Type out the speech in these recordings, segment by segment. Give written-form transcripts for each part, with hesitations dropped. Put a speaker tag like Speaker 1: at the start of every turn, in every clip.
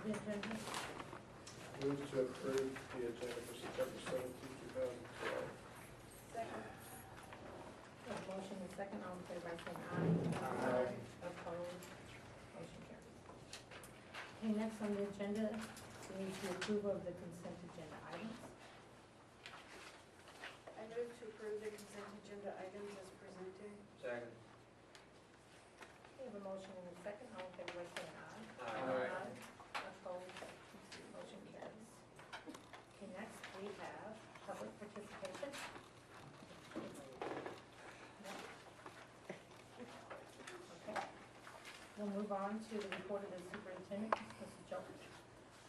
Speaker 1: the agenda?
Speaker 2: Move to approve the agenda for September 17th, 2012.
Speaker 3: Second.
Speaker 1: A motion and second, all in favor by saying aye.
Speaker 2: Aye.
Speaker 1: Opposed? Motion carries. Okay, next on the agenda, we need the approval of the consent agenda items.
Speaker 3: I move to approve the consent agenda items as presented.
Speaker 4: Second.
Speaker 1: We have a motion and a second, all in favor by saying aye.
Speaker 4: Aye.
Speaker 1: Opposed? Motion carries. Okay, next we have public participation. Okay. We'll move on to the report of the superintendent, Mrs. Jones.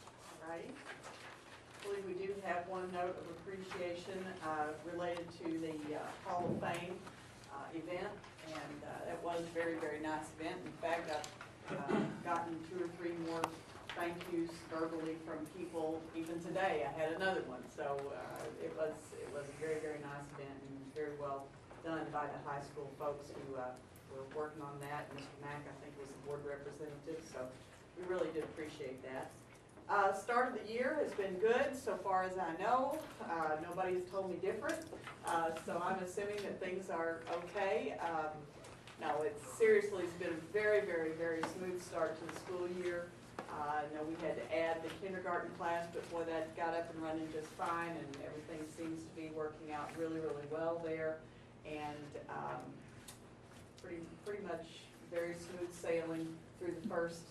Speaker 5: All righty. I believe we do have one note of appreciation related to the Hall of Fame event, and it was a very, very nice event. In fact, I've gotten 2 or 3 more thank yous verbally from people even today. I had another one, so it was a very, very nice event and very well done by the high school folks who were working on that. Mr. Mack, I think, was the board representative, so we really did appreciate that. Start of the year has been good so far as I know. Nobody's told me different, so I'm assuming that things are okay. No, it's been a very, very, very smooth start to the school year. I know we had to add the kindergarten class, but boy, that got up and running just fine, and everything seems to be working out really, really well there. And pretty much very smooth sailing through the first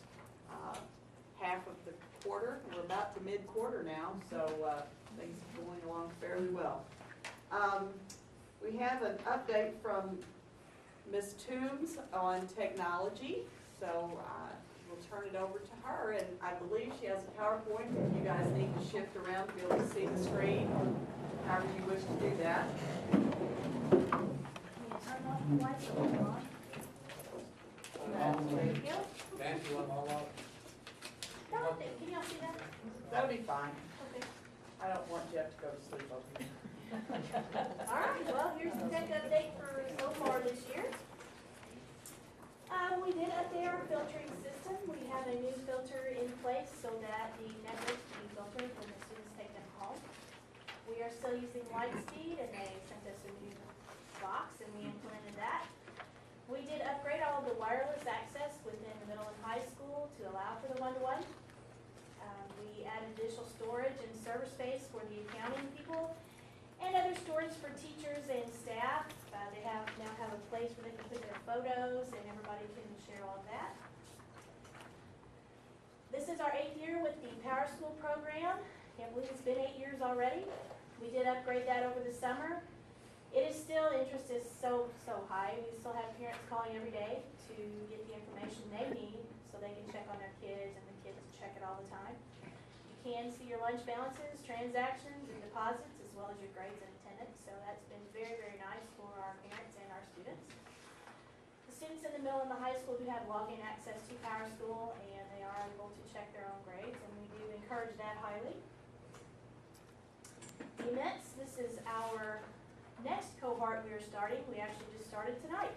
Speaker 5: half of the quarter. We're about to mid-quarter now, so things are going along fairly well. We have an update from Ms. Toombs on technology, so we'll turn it over to her, and I believe she has a PowerPoint that you guys need to shift around to be able to see the screen, however you wish to do that.
Speaker 6: Turn off the lights on. There you go.
Speaker 4: Nancy, you want all up?
Speaker 6: Can y'all see that?
Speaker 5: That'll be fine.
Speaker 6: Okay.
Speaker 5: I don't want Jeff to go to sleep over here.
Speaker 6: All right, well, here's the tech update for so far this year. We did update our filtering system. We have a new filter in place so that the networks can be filtered when the students take them home. We are still using Lightspeed, and they sent us a new box, and we implemented that. We did upgrade all of the wireless access within the middle and high school to allow for the one-to-one. We added additional storage and server space for the accounting people and other storage for teachers and staff. They now have a place where they can put their photos and everybody can share all of that. This is our 8th year with the Power School program. Can't believe it's been 8 years already. We did upgrade that over the summer. It is still, interest is so high. We still have parents calling every day to get the information they need so they can check on their kids, and the kids check it all the time. You can see your lunch balances, transactions, and deposits, as well as your grades and attendance. So that's been very, very nice for our parents and our students. The students in the middle and the high school do have login access to Power School, and they are able to check their own grades, and we do encourage that highly. Events, this is our next cohort we are starting. We actually just started tonight.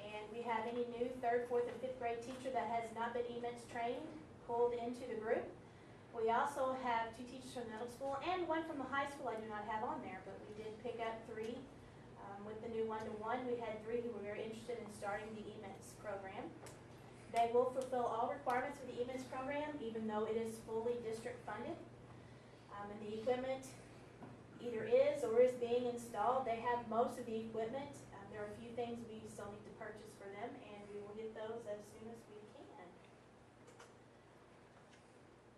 Speaker 6: And we have any new 3rd, 4th, and 5th grade teacher that has not been EMITS trained pulled into the group. We also have 2 teachers from the middle school and 1 from the high school I do not have on there, but we did pick up 3 with the new one-to-one. We had 3 who were very interested in starting the EMITS program. They will fulfill all requirements of the EMITS program, even though it is fully district funded. And the equipment either is or is being installed. They have most of the equipment. There are a few things we still need to purchase for them, and we will get those as soon as we can.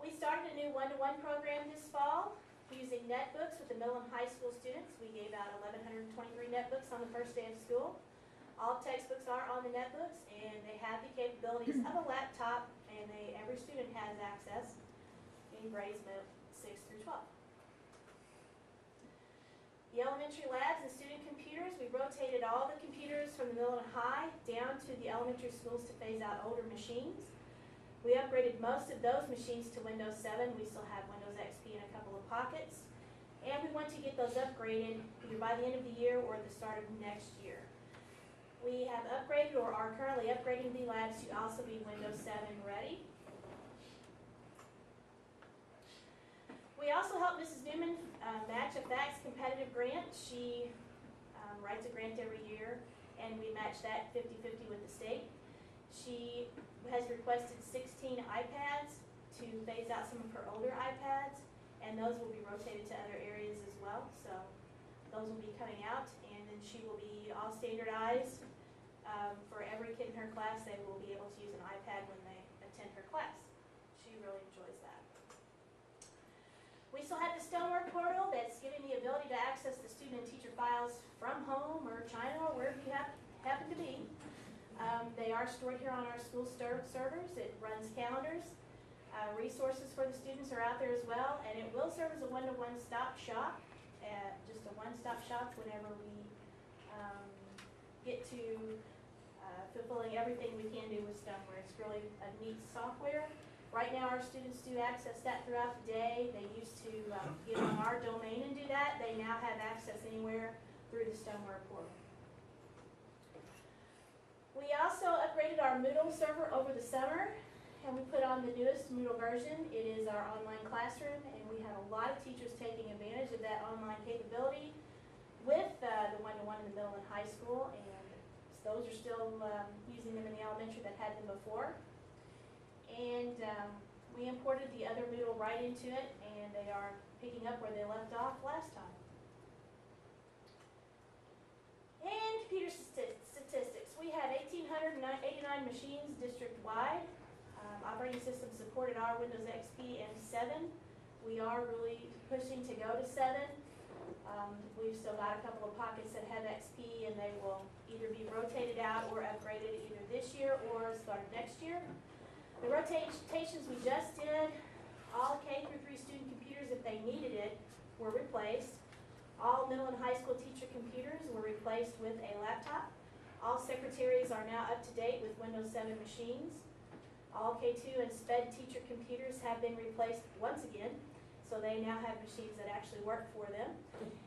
Speaker 6: We started a new one-to-one program this fall using netbooks with the middle and high school students. We gave out 1,123 netbooks on the first day of school. All textbooks are on the netbooks, and they have the capabilities of a laptop, and every student has access in grades 6 through 12. The elementary labs and student computers, we rotated all the computers from the middle and high down to the elementary schools to phase out older machines. We upgraded most of those machines to Windows 7. We still have Windows XP in a couple of pockets. And we want to get those upgraded either by the end of the year or at the start of next year. We have upgraded or are currently upgrading the labs to also be Windows 7 ready. also helped Mrs. Newman match a FACTS competitive grant. She writes a grant every year, and we match that 50-50 with the state. She has requested 16 iPads to phase out some of her older iPads, and those will be rotated to other areas as well. So those will be coming out, and then she will be all standardized. For every kid in her class, they will be able to use an iPad when they attend her class. She really enjoys that. We still have the Stonework portal that's giving the ability to access the student and teacher files from home or China or wherever you happen to be. They are stored here on our school servers. It runs calendars. Resources for the students are out there as well, and it will serve as a one-to-one stop shop, just a one-stop shop whenever we get to fulfilling everything we can do with Stoneware. It's really a neat software. Right now, our students do access that throughout the day. They used to get on our domain and do that. They now have access anywhere through the Stoneware portal. We also upgraded our Moodle server over the summer, and we put on the newest Moodle version. It is our online classroom, and we have a lot of teachers taking advantage of that online capability with the one-to-one in the middle and high school, and those are still using them in the elementary that had them before. And we imported the other Moodle right into it, and they are picking up where they left off last time. And computer statistics. We have 1,889 machines district-wide. Operating system supported our Windows XP and 7. We are really pushing to go to 7. We've still got a couple of pockets that have XP, and they will either be rotated out or upgraded either this year or start next year. The rotations we just did, all K through 3 student computers, if they needed it, were replaced. All middle and high school teacher computers were replaced with a laptop. All secretaries are now up to date with Windows 7 machines. All K2 and SPED teacher computers have been replaced once again, so they now have machines that actually work for them.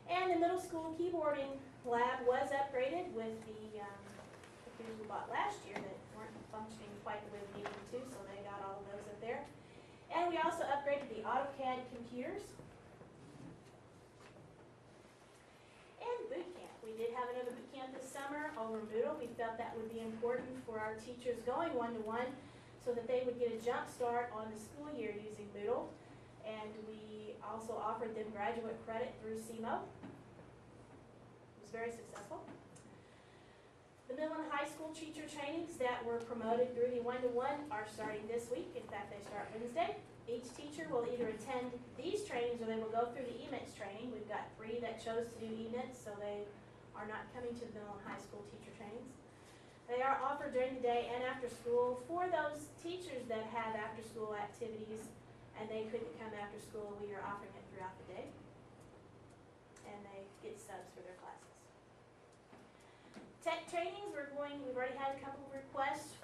Speaker 6: And the middle school keyboarding lab was upgraded with the computers we bought last year that weren't functioning quite the way we needed them to, so they got all of those up there. And we also upgraded the AutoCAD computers. And boot camp. We did have another boot camp this summer over Moodle. We felt that would be important for our teachers going one-to-one so that they would get a jump start on the school year using Moodle. And we also offered them graduate credit through SEMO. It was very successful. The middle and high school teacher trainings that were promoted through the one-to-one are starting this week. In fact, they start Wednesday. Each teacher will either attend these trainings or they will go through the EMITS training. We've got 3 that chose to do EMITS, so they are not coming to the middle and high school teacher trainings. They are offered during the day and after school for those teachers that have after-school activities and they couldn't come after school. We are offering it throughout the day, and they get subs for their classes. Tech trainings, we've already had a couple of requests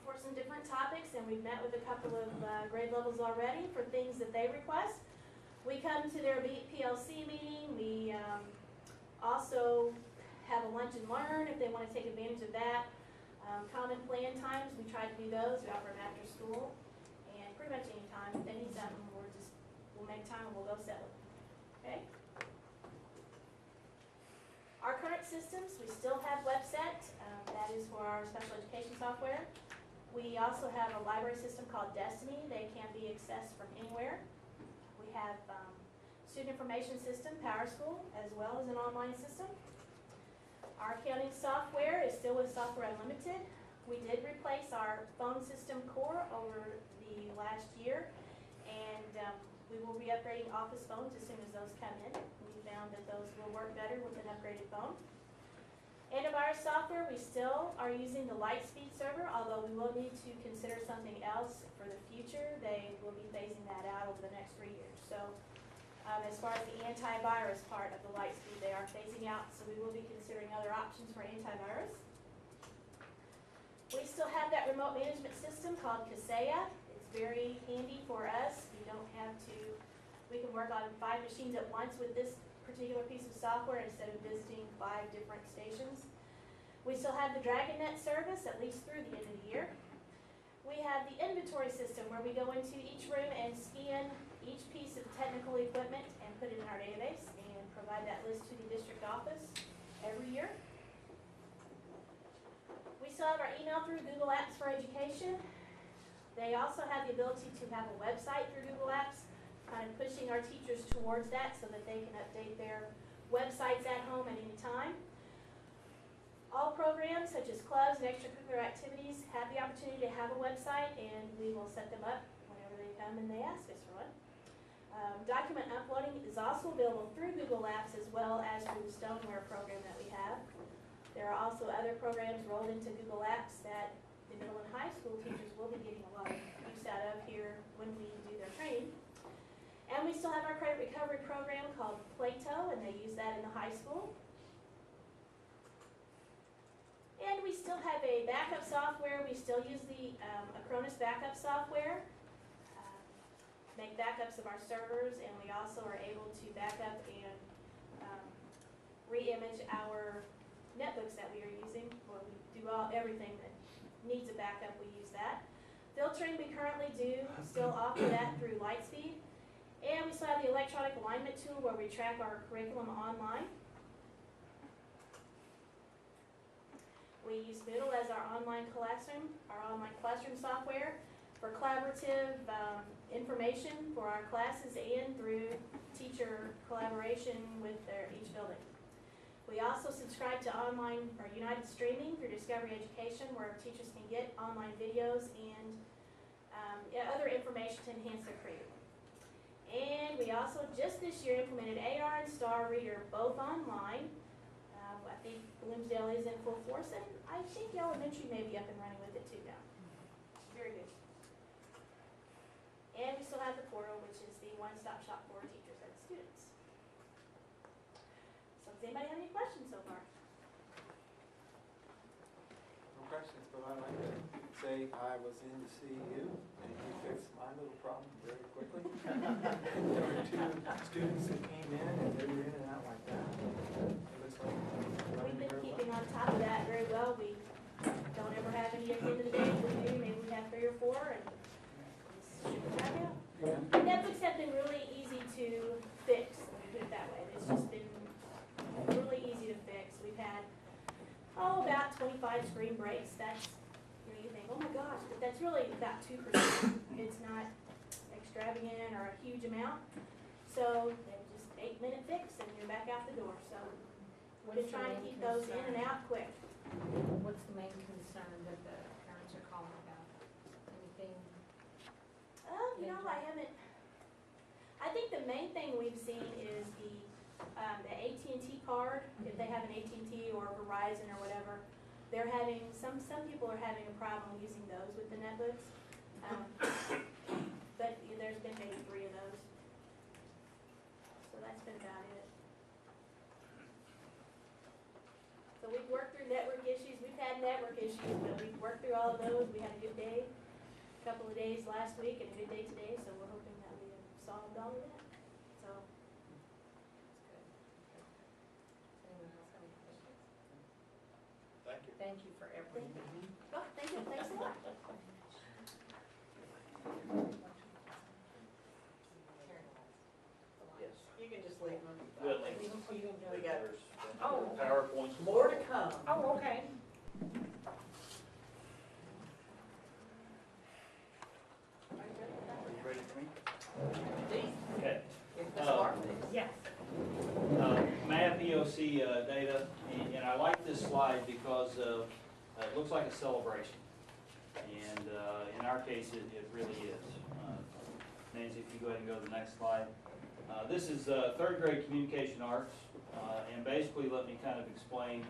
Speaker 6: for some different topics, and we've met with a couple of grade levels already for things that they request. We come to their PLC meeting. We also have a lunch and learn if they want to take advantage of that. Common plan times, we try to do those. We offer them after school, and pretty much any time. If they need something, we'll make time and we'll go sell it. Okay? Our current systems, we still have WebSet. That is for our special education software. We also have a library system called Destiny. They can be accessed from anywhere. We have student information system, PowerSchool, as well as an online system. Our accounting software is still with Software Unlimited. We did replace our phone system core over the last year, and we will be upgrading office phones as soon as those come in. We found that those will work better with an upgraded phone. Antivirus software, we still are using the Lightspeed server, although we will need to consider something else for the future. They will be phasing that out over the next 3 years. So as far as the antivirus part of the Lightspeed, they are phasing out, so we will be considering other options for antivirus. We still have that remote management system called Kaseya. It's very handy for us. We can work on 5 machines at once with this particular piece of software instead of visiting 5 different stations. We still have the DragonNet service at least through the end of the year. We have the inventory system where we go into each room and scan each piece of technical technical equipment and put it in our database and provide that list to the district office every year. We still have our email through Google Apps for Education. They also have the ability to have a website through Google Apps, kind of pushing our teachers towards that so that they can update their websites at home at any time. All programs such as clubs and extracurricular activities have the opportunity to have a website, and we will set them up whenever they come and they ask us for one. Document uploading is also available through Google Apps as well as through the Stoneware program that we have. There are also other programs rolled into Google Apps that the middle and high school teachers will be getting a lot of use out of here when we do their training. And we still have our credit recovery program called Plato, and they use that in the high school. And we still have a backup software. We still use the Acronis backup software, make backups of our servers, and we also are able to back up and re-image our netbooks that we are using. Or we do everything that needs a backup, we use that. Filtering, we currently do still offer that through Lightspeed. And we still have the electronic alignment tool where we track our curriculum online. We use Moodle as our online classroom software for collaborative information for our classes and through teacher collaboration with each building. We also subscribe to online or United Streaming through Discovery Education, where teachers can get online videos and other information to enhance their curriculum. And we also just this year implemented AR and Star Reader both online. I think Bloomsdale is in full force, and I think the elementary may be up and running with it too now. Very good. And we still have the portal, which is the one-stop shop for teachers and students. So does anybody have any questions so far?
Speaker 7: No questions, but I'd like to say I was in to see you, and you fixed my little problem very quickly. There were 2 students that came in, and they were in and out like that. It looks like
Speaker 6: We've been keeping on top of that very well. We don't ever have any at the end of the day. If we do, maybe we have 3 or 4, and just shoot it back out. Netbooks have been really easy to fix, let me put it that way. It's just been really easy to fix. We've had, about 25 screen breaks. That's, you think, oh my gosh, but that's really about 2%. It's not extravagant or a huge amount. So they're just 8-minute fix, and you're back out the door. So we're just trying to keep those in and out quick.
Speaker 1: What's the main concern that the parents are calling about? Anything?
Speaker 6: I think the main thing we've seen is the AT&T card. If they have an AT&T or Verizon or whatever, they're having, some people are having a problem using those with the netbooks. But there's been maybe 3 of those. So that's been about it. So we've worked through network issues. We've had network issues, but we've worked through all of those. We had a good day, a couple of days last week, and a good day today, so we're hoping that we have solved all of that. So,
Speaker 1: Does anyone else have any questions?
Speaker 2: Thank you.
Speaker 1: Thank you for everything.
Speaker 6: oh, thank you, thanks a lot.
Speaker 5: Yes, you can just leave them.
Speaker 8: Well,
Speaker 5: We got
Speaker 1: Oh, okay.
Speaker 8: PowerPoints.
Speaker 5: more to come.
Speaker 1: Oh, okay.
Speaker 8: Are you ready for me?
Speaker 5: Indeed,
Speaker 8: Okay.
Speaker 5: if the smart things.
Speaker 1: Yes.
Speaker 8: Math EOC data, and I like this slide because it looks like a celebration. And in our case, it really is. Nancy, if you go ahead and go to the next slide. This is 3rd grade communication arts, and basically let me kind of explain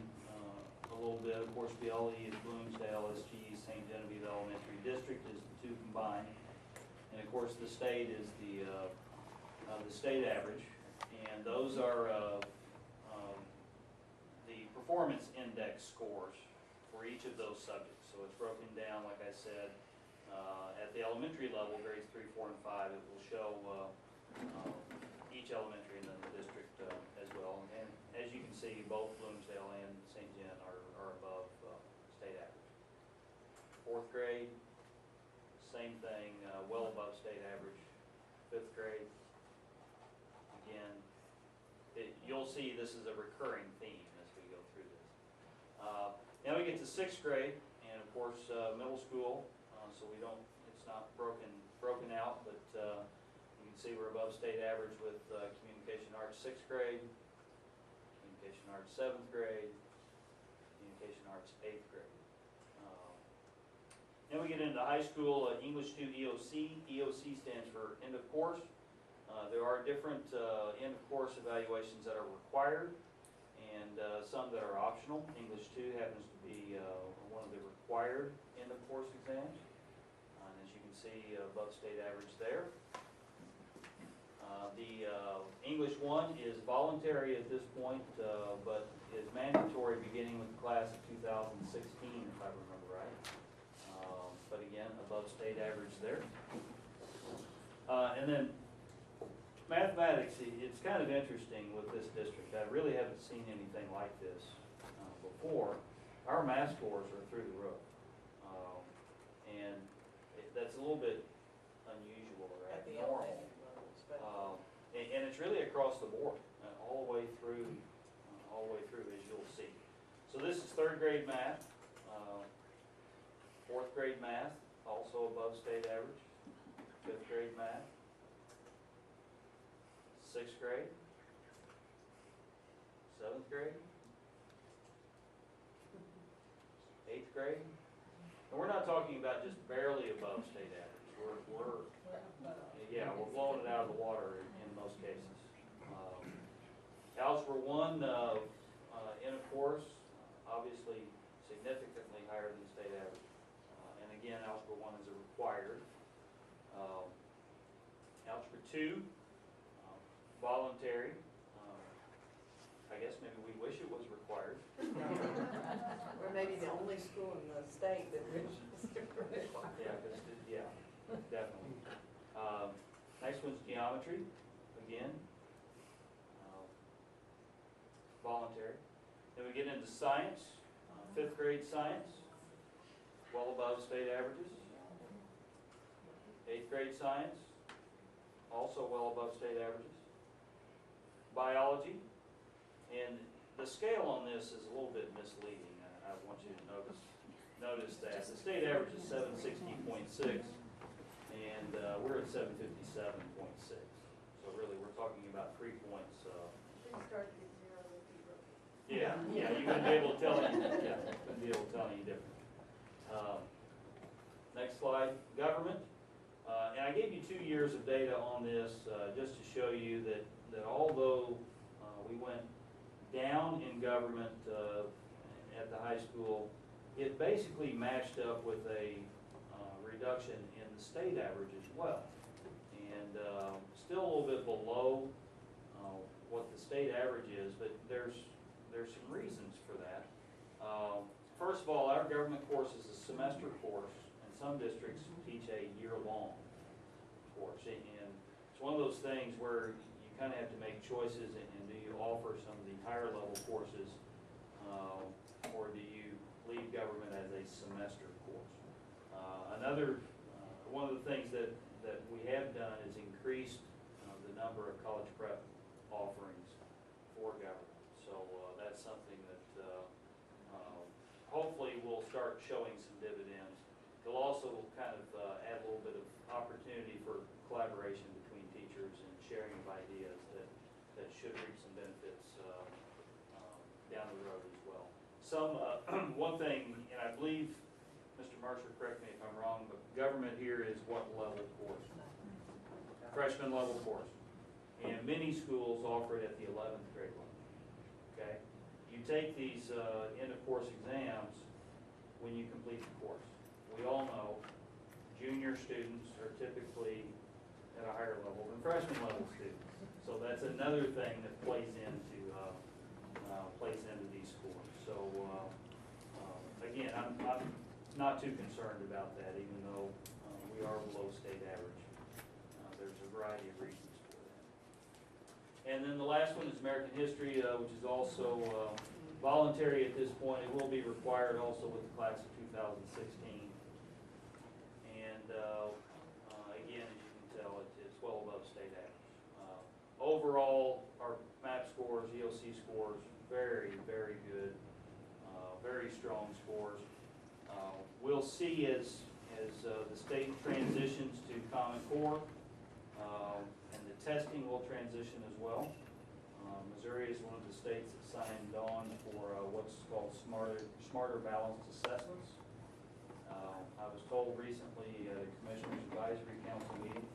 Speaker 8: a little bit. Of course, BLE is Bloomsdale, SG, St. Genevieve Elementary District is the 2 combined. And of course, the state is the state average, and those are the performance index scores for each of those subjects. So it's broken down, like I said, at the elementary level, grades 3, 4, and 5. It will show each elementary in the district as well. And as you can see, both Bloomsdale and St. Gen are above state average. 4th grade, same thing, well above state average. 5th grade, see this is a recurring theme as we go through this. Now we get to sixth grade, and of course, middle school, so we don't, it's not broken out, but you can see we're above state average with communication arts sixth grade, communication arts seventh grade, communication arts eighth grade. Then we get into high school, English 2 EOC. EOC stands for end of course. There are different end of course evaluations that are required and some that are optional. English 2 happens to be one of the required end of course exams. And as you can see, above state average there. The English 1 is voluntary at this point, but is mandatory beginning with the class of 2016, if I remember right. But again, above state average there. And then mathematics, it's kind of interesting with this district. I really haven't seen anything like this before. Our math scores are through the roof. And that's a little bit unusual or
Speaker 5: At the
Speaker 8: abnormal.
Speaker 5: elementary level, especially.
Speaker 8: And it's really across the board, all the way through, as you'll see. So this is third grade math, fourth grade math, also above state average, fifth grade math, sixth grade, seventh grade, eighth grade. And we're not talking about just barely above state average. We're blowing it out of the water in most cases. Algebra 1, in a course, obviously significantly higher than state average. And again, Algebra 1 is a required. Algebra 2, voluntary. I guess maybe we wish it was required.
Speaker 5: We're maybe the only school in the state that wishes it were required.
Speaker 8: Yeah, definitely. Next one's geometry, again, voluntary. Then we get into science, fifth grade science, well above state averages. Eighth grade science, also well above state averages. Biology, and the scale on this is a little bit misleading. I want you to notice that. The state average is 760.6, and we're at 757.6. So really, we're talking about 3 points.
Speaker 3: Didn't start at zero, would be broken.
Speaker 8: Yeah, you wouldn't be able to tell any different. Next slide, government. And I gave you 2 years of data on this just to show you that although we went down in government at the high school, it basically matched up with a reduction in the state average as well. And still a little bit below what the state average is, but there's some reasons for that. First of all, our government course is a semester course, and some districts teach a year-long course. And it's one of those things where you kind of have to make choices, and do you offer some of the higher level courses, or do you leave government as a semester course? One of the things that we have done is increased the number of college prep offerings for government. So that's something that hopefully will start showing some dividends. It'll also kind of add a little bit of opportunity for collaboration between teachers and sharing of ideas that should reap some benefits down the road as well. One thing, and I believe, Mr. Mercer, correct me if I'm wrong, but government here is what level course? Freshman level course. And many schools offer it at the 11th grade level, okay? You take these end of course exams when you complete the course. We all know junior students are typically at a higher level than freshman level students. So that's another thing that plays into these scores. So again, I'm not too concerned about that, even though we are below state average. There's a variety of reasons for that. And then the last one is American history, which is also voluntary at this point. It will be required also with the class of 2016. And again, as you can tell, it's well above state average. Overall, our MAP scores, EOC scores, very, very good, very strong scores. We'll see as the state transitions to Common Core, and the testing will transition as well. Missouri is one of the states that signed on for what's called smarter balanced assessments. I was told recently at a Commissioner's Advisory Council meeting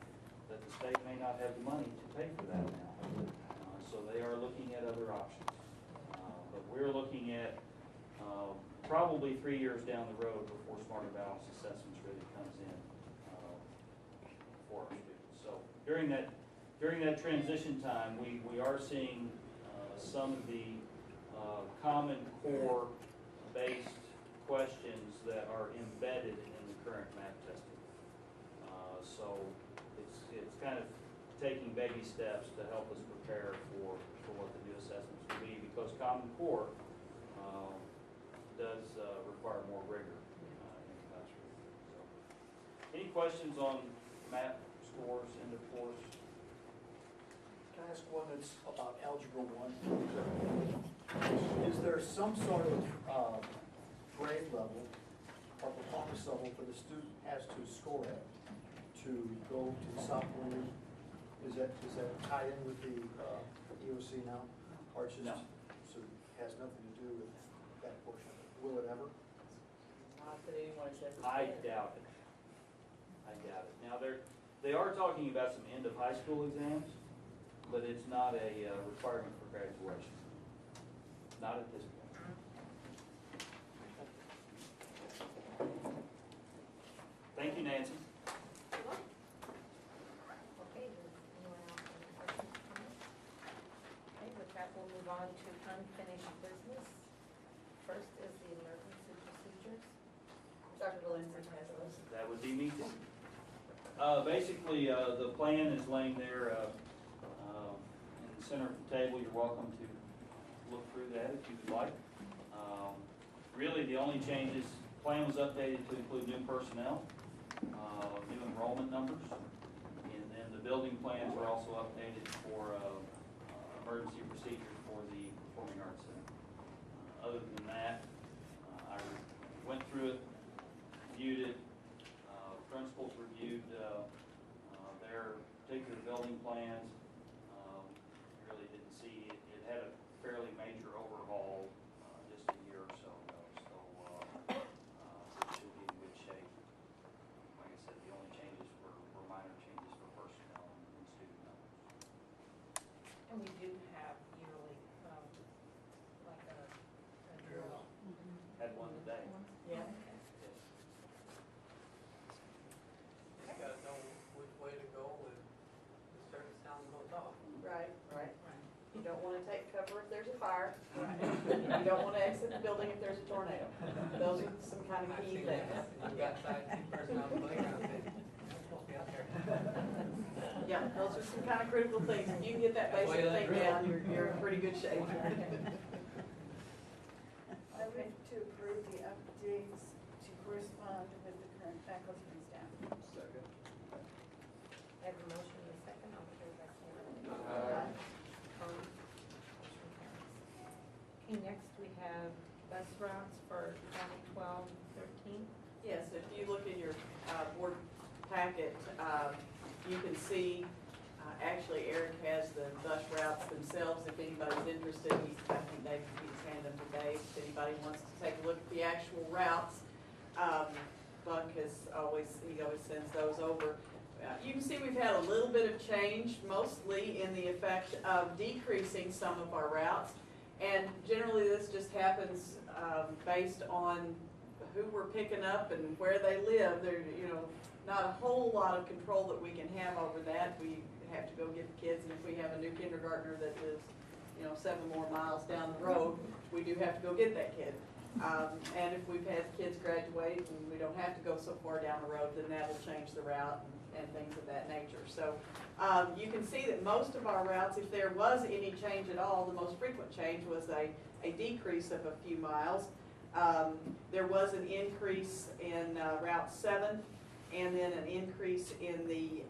Speaker 8: that the state may not have the money to pay for that now. So they are looking at other options. But we're looking at probably 3 years down the road before smarter balanced assessments really comes in for our students. So during that transition time, we are seeing some of the Common Core based questions that are embedded in the current math testing. So it's kind of taking baby steps to help us prepare for what the new assessments will be, because Common Core does require more rigor in the classroom. So, any questions on math scores, end of course?
Speaker 4: Can I ask one that's about Algebra 1? Is there some sort of grade level or performance level for the student has to score at to go to the sophomore year? Is that tied in with the EOC now? Or it's just,
Speaker 8: No.
Speaker 4: so it has nothing to do with that portion of it? Will it ever?
Speaker 5: Not that anyone's ever.
Speaker 8: I doubt it. I doubt it. Now, they are talking about some end of high school exams, but it's not a requirement for graduation. Not at this point. Thank you, Nancy.
Speaker 1: Okay, does anyone else have any questions? Okay, with that, we'll move on to unfinished business. First is the emergency procedures.
Speaker 5: Dr. Valencia has those.
Speaker 8: That would be me too. Basically, the plan is laying there in the center of the table. You're welcome to look through that if you would like. Really, the only changes, plan was updated to include new personnel, new enrollment numbers, and then the building plans were also updated for emergency procedures for the Performing Arts Center. Other than that, I went through it, reviewed it. Principals reviewed their particular building plans. Really didn't see it. It had a fairly major overhaul just a year or so ago, so it should be in good shape. Like I said, the only changes were minor changes for personnel and student numbers.
Speaker 1: And we do have yearly, like a drill.
Speaker 8: Had one today.
Speaker 5: Yeah.
Speaker 9: You gotta know which way to go when the certain sound goes off.
Speaker 5: Right, right. You don't want to take cover if there's a fire. You don't want to exit the building if there's a tornado. Those are some kind of
Speaker 9: I've
Speaker 5: key
Speaker 9: seen
Speaker 5: things.
Speaker 9: that. You got side seat person on the playground saying, "I'm supposed to be out there."
Speaker 5: Yeah, those are some kind of critical things. If you can get that
Speaker 9: That's why
Speaker 5: basic
Speaker 9: you let
Speaker 5: thing
Speaker 9: drill.
Speaker 5: down, you're in pretty good shape.
Speaker 3: I move to approve the updates to correspond with the current faculty and staff.
Speaker 2: Second.
Speaker 1: I have a motion and a second, all in favor, say aye.
Speaker 2: Aye.
Speaker 1: Opposed? Motion carries. Okay, next we have bus routes for 2012-13.
Speaker 5: Yes, if you look in your board packet, you can see, actually Eric has the bus routes themselves. If anybody's interested, I think he's handed them to Dave. If anybody wants to take a look at the actual routes, Buck he always sends those over. You can see we've had a little bit of change, mostly in the effect of decreasing some of our routes. And generally this just happens based on who we're picking up and where they live. There, not a whole lot of control that we can have over that. We have to go get the kids, and if we have a new kindergartner that lives, 7 more miles down the road, we do have to go get that kid. And if we've had kids graduate and we don't have to go so far down the road, then that'll change the route and things of that nature. So you can see that most of our routes, if there was any change at all, the most frequent change was a decrease of a few miles. There was an increase in Route 7, and then an increase in the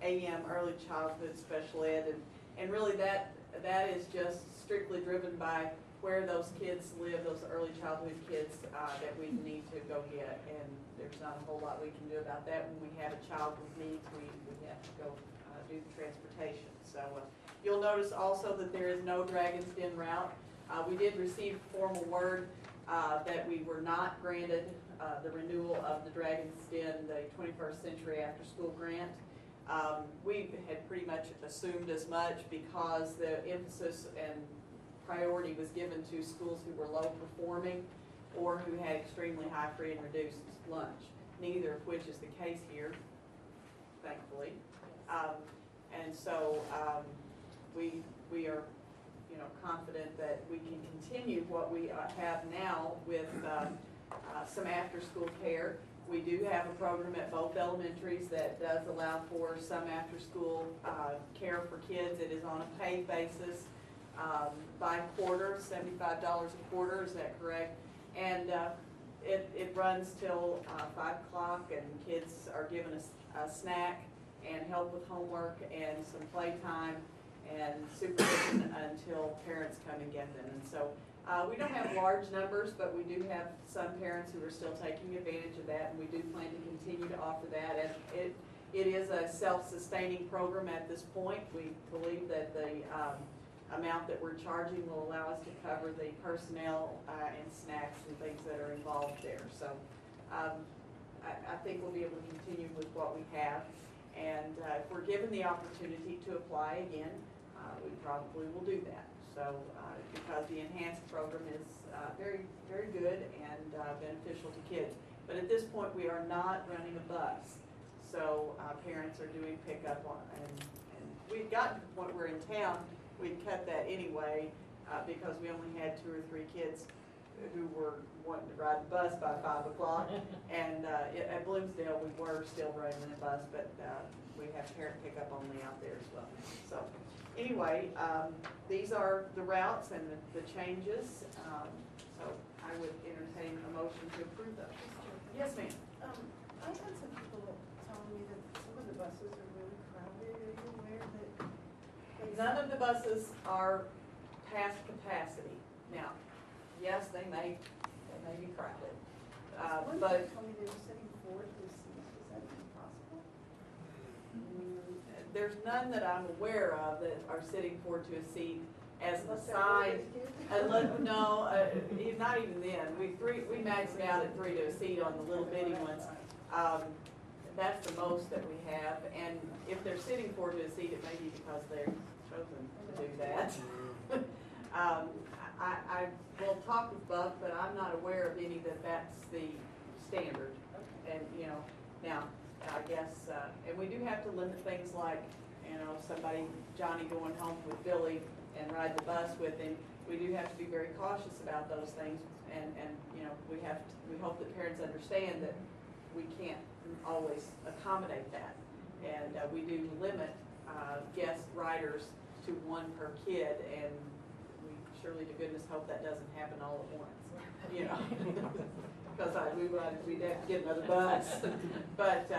Speaker 5: AM early childhood special ed, and really that that is just strictly driven by where those kids live, those early childhood kids that we need to go get. And there's not a whole lot we can do about that. When we have a child with needs, we have to go do the transportation. So you'll notice also that there is no Dragon's Den route. We did receive formal word that we were not granted the renewal of the Dragon's Den, the 21st Century After School Grant. We had pretty much assumed as much because the emphasis and priority was given to schools who were low performing or who had extremely high free and reduced lunch, neither of which is the case here, thankfully. And so we are, you know, confident that we can continue what we have now with some after-school care. We do have a program at both elementaries that does allow for some after-school care for kids. It is on a paid basis by quarter, $75 a quarter, is that correct? And it runs till 5 o'clock, and kids are given a snack and help with homework and some playtime and supervision until parents come and get them. And so we don't have large numbers, but we do have some parents who are still taking advantage of that, and we do plan to continue to offer that. And it is a self-sustaining program at this point. We believe that the amount that we're charging will allow us to cover the personnel and snacks and things that are involved there. So I think we'll be able to continue with what we have. And if we're given the opportunity to apply again, we probably will do that. So because the enhanced program is very, very good and beneficial to kids. But at this point, we are not running a bus. So parents are doing pickup on, and we've gotten to the point where in town, we'd cut that anyway because we only had 2 or 3 kids who were wanting to ride the bus by 5 o'clock. And at Bloomsdale, we were still running a bus, but we have parent pickup only out there as well. So anyway, these are the routes and the changes. So I would entertain a motion to approve those. Yes, ma'am.
Speaker 3: I had some people telling me that some of the buses are really crowded. Are you aware that?
Speaker 5: None of the buses are past capacity. Now, yes, they may be crowded.
Speaker 3: One
Speaker 5: But
Speaker 3: person told me they were sitting 4 to 6. Is that even possible?
Speaker 5: there's none that I'm aware of that are sitting 4 to a seat as an
Speaker 3: Unless they're
Speaker 5: assigned.
Speaker 3: really cute.
Speaker 5: No, not even then. We maxed it out at 3 to a seat on the little bitty ones. That's the most that we have, and if they're sitting 4 to a seat, it may be because they're chosen to do that. I will talk with Buck, but I'm not aware of any that's the standard. And, you know, now, I guess, and we do have to limit things like, you know, somebody, Johnny going home with Billy and ride the bus with him. We do have to be very cautious about those things, and you know, we hope that parents understand that we can't always accommodate that. And we do limit guest riders to 1 per kid, and we surely to goodness hope that doesn't happen all at once, you know. Because we'd have to get another bus. But,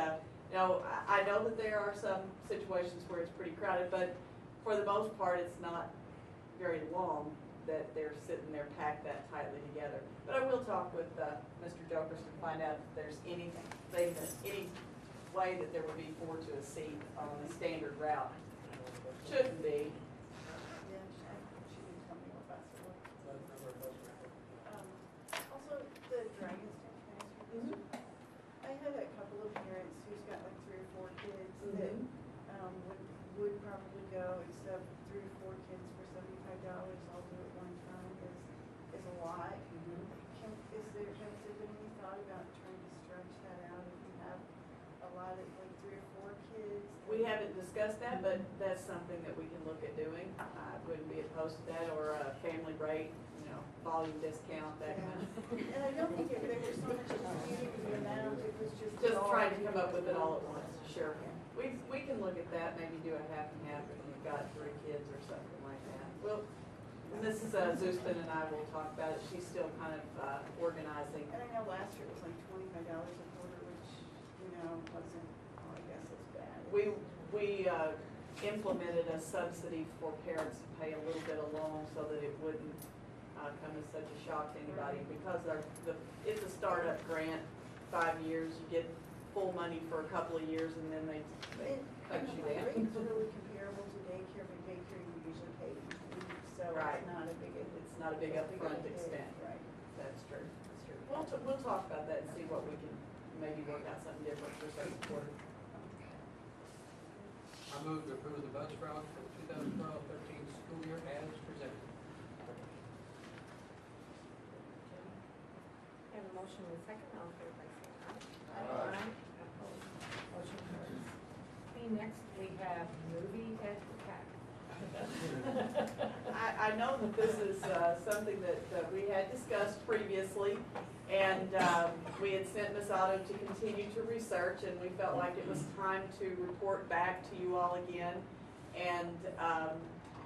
Speaker 5: you know, I know that there are some situations where it's pretty crowded, but for the most part, it's not very long that they're sitting there packed that tightly together. But I will talk with Mr. Jokers to find out if there's any way that there would be 4 to a seat on the standard route. Shouldn't be.
Speaker 3: Yeah, she did tell me what bus it was. Also, the Dragon's Den transfer. I had a couple of parents who's got like 3 or 4 kids that would probably go, except 3 or 4 kids for $75 all do at one time is a lot. Has there been any thought about trying to stretch that out if you have a lot of like 3 or 4 kids?
Speaker 5: We haven't discussed that, but that's something that we can look at doing. I wouldn't be opposed to that, or a family rate, you know, volume discount, that kind of.
Speaker 3: And I don't think there was so much disputing the amount, it was just.
Speaker 5: Trying to come up with it all at once, sure. We can look at that, maybe do a half and half if you've got 3 kids or something like that. Well, Mrs. Zusman and I will talk about it. She's still kind of organizing.
Speaker 3: And I know last year it was like $25 a quarter, which, you know, wasn't, I guess it's bad.
Speaker 5: We implemented a subsidy for parents to pay a little bit along so that it wouldn't come as such a shock to anybody, because it's a startup grant, 5 years, you get full money for a couple of years, and then they cut
Speaker 3: And
Speaker 5: you
Speaker 3: the
Speaker 5: down.
Speaker 3: rate's really comparable to daycare, but daycare you usually pay each week, so
Speaker 5: Right.
Speaker 3: it's not a big.
Speaker 5: It's not a big upfront
Speaker 3: hit.
Speaker 5: expense.
Speaker 3: Right.
Speaker 5: That's true, that's true. We'll talk about that and see what we can maybe work out something different for second quarter.
Speaker 9: I move to approve the bus route for 2012-13 school year as presented.
Speaker 1: I have a motion and a second, all in favor by saying aye.
Speaker 2: Aye.
Speaker 1: Opposed, motion carries. Okay, next we have movie at the pack.
Speaker 5: I know that this is something that we had discussed previously, and we had sent Ms. Otto to continue to research, and we felt like it was time to report back to you all again. And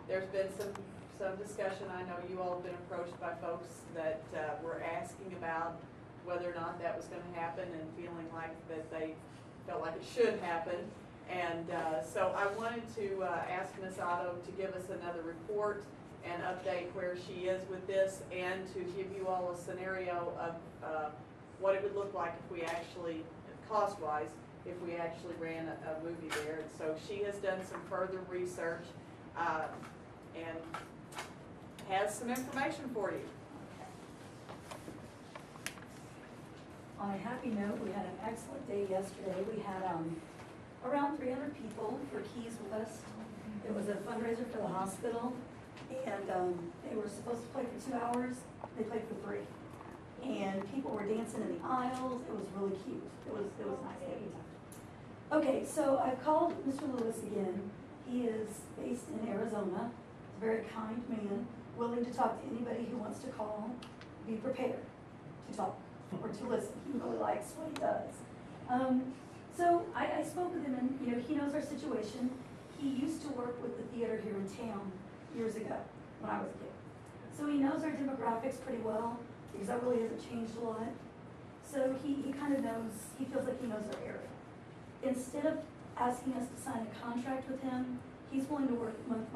Speaker 5: there's been some discussion. I know you all have been approached by folks that were asking about whether or not that was going to happen, and feeling like that they felt like it should happen. And so I wanted to ask Ms. Otto to give us another report and update where she is with this, and to give you all a scenario of what it would look like if we actually, cost-wise, if we actually ran a movie there. And so she has done some further research and has some information for you.
Speaker 10: On a happy note, we had an excellent day yesterday. We had around 300 people for Keys West. It was a fundraiser for the hospital, and they were supposed to play for 2 hours. They played for 3. And people were dancing in the aisles. It was really cute. It was nice anytime. Okay, so I've called Mr. Lewis again. He is based in Arizona. He's a very kind man, willing to talk to anybody who wants to call. Be prepared to talk or to listen. He really likes what he does. So I spoke with him, and he knows our situation. He used to work with the theater here in town years ago when I was a kid. So he knows our demographics pretty well, because that really hasn't changed a lot. So he kind of knows, he feels like he knows our area. Instead of asking us to sign a contract with him, he's willing to work on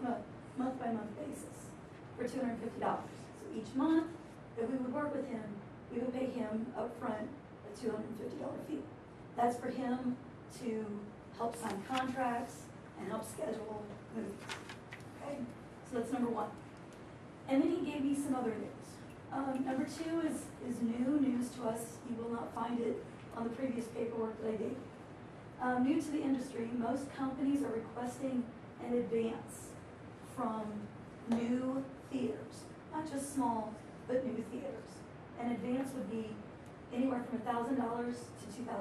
Speaker 10: a month-by-month basis for $250. So each month that we would work with him, we would pay him upfront a $250 fee. That's for him to help sign contracts and help schedule movies. Okay, so that's number one. And then he gave me some other news. Number two is new news to us. You will not find it on the previous paperwork that I gave you. New to the industry, most companies are requesting an advance from new theaters, not just small, but new theaters. An advance would be anywhere from $1,000 to $2,500.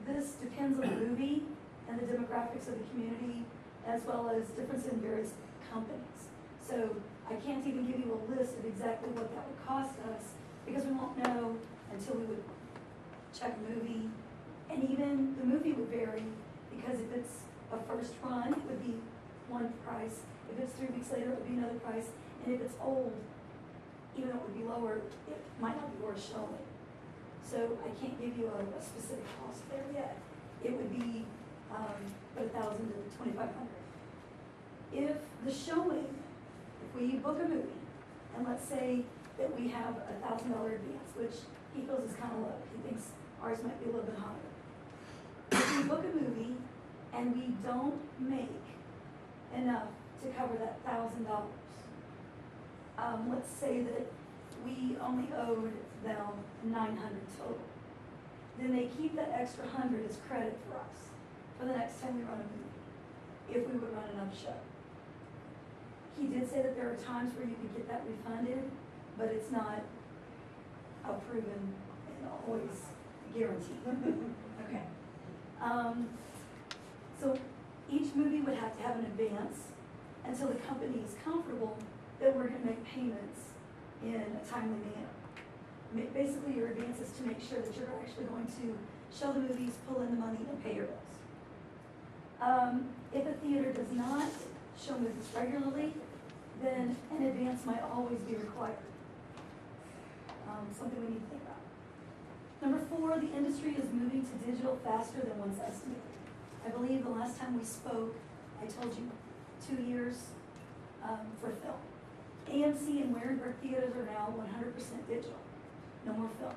Speaker 10: This depends on the movie and the demographics of the community, as well as difference in various companies. So I can't even give you a list of exactly what that would cost us, because we won't know until we would check a movie. And even the movie would vary, because if it's a first run, it would be one price. If it's 3 weeks later, it would be another price. And if it's old, even though it would be lower, it might not be worth showing. So I can't give you a specific cost there yet. It would be $1,000 to $2,500. If the showing, if we book a movie, and let's say that we have $1,000 advance, which he feels is kind of low. He thinks ours might be a little bit higher. If we book a movie and we don't make enough to cover that $1,000, let's say that we only owed them $900 total. Then they keep that extra $100 as credit for us for the next time we run a movie, if we would run another show. He did say that there are times where you could get that refunded, but it's not a proven and always guaranteed. Okay. So each movie would have to have an advance until the company is comfortable that we're going to make payments in a timely manner. Basically, your advance is to make sure that you're actually going to show the movies, pull in the money, and pay your bills. If a theater does not show movies regularly, then an advance might always be required. Something we need to think about. Number 4, the industry is moving to digital faster than once estimated. I believe the last time we spoke, I told you 2 years for film. AMC and Warenberg theaters are now 100% digital, no more film.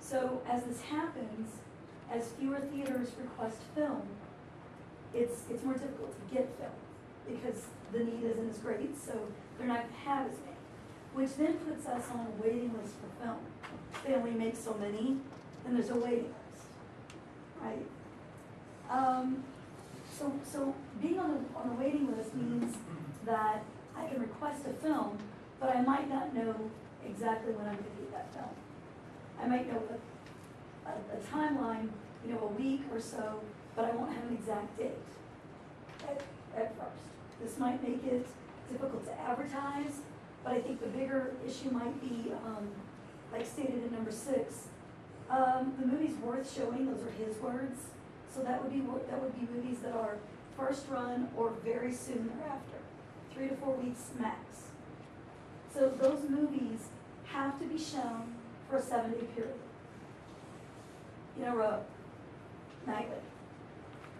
Speaker 10: So as this happens, as fewer theaters request film, it's more difficult to get film because the need isn't as great, so they're not gonna have as many, which then puts us on a waiting list for film. If they only make so many, then there's a waiting list, right? So being on the waiting list means that I can request a film, but I might not know exactly when I'm gonna get that film. I might know a timeline, a week or so, but I won't have an exact date at first. This might make it difficult to advertise, but I think the bigger issue might be, like stated in number 6, the movies worth showing, those are his words. So that would be movies that are first run or very soon thereafter, 3 to 4 weeks max. So those movies have to be shown for a 7-day period in a row, nightly.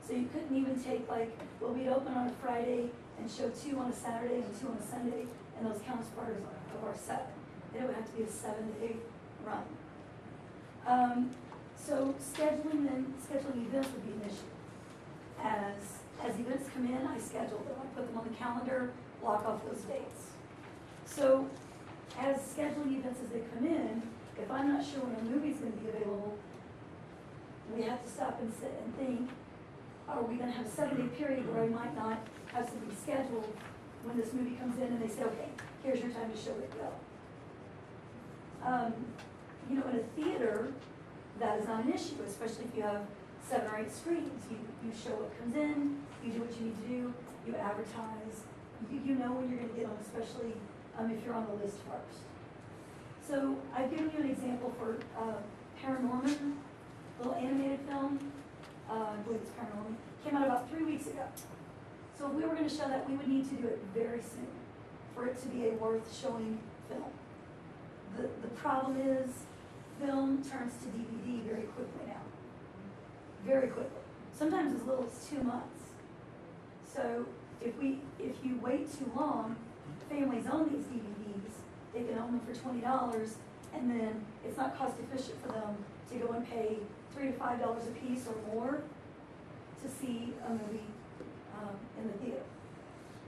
Speaker 10: So you couldn't even take we'd open on a Friday and show 2 on a Saturday and 2 on a Sunday, and those count as part of our 7. Then it would have to be a 7-day run. So scheduling events would be an issue. As events come in, I schedule them, I put them on the calendar, block off those dates. So as scheduling events as they come in, if I'm not sure when a movie's gonna be available, we have to stop and sit and think, are we gonna have a 7-day period where I might not have something scheduled when this movie comes in and they say, okay, here's your time to show it, go. In a theater, that is not an issue, especially if you have 7 or 8 screens. You show what comes in, you do what you need to do, you advertise, you know when you're gonna get on, especially if you're on the list first. So I've given you an example for Paranorman, little animated film, I believe it's Paranorman, came out about 3 weeks ago. So if we were gonna show that, we would need to do it very soon for it to be a worth showing film. The problem is, film turns to DVD very quickly now. Very quickly. Sometimes as little as 2 months. So if you wait too long, families own these DVDs, they can own them for $20, and then it's not cost efficient for them to go and pay $3 to $5 a piece or more to see a movie in the theater.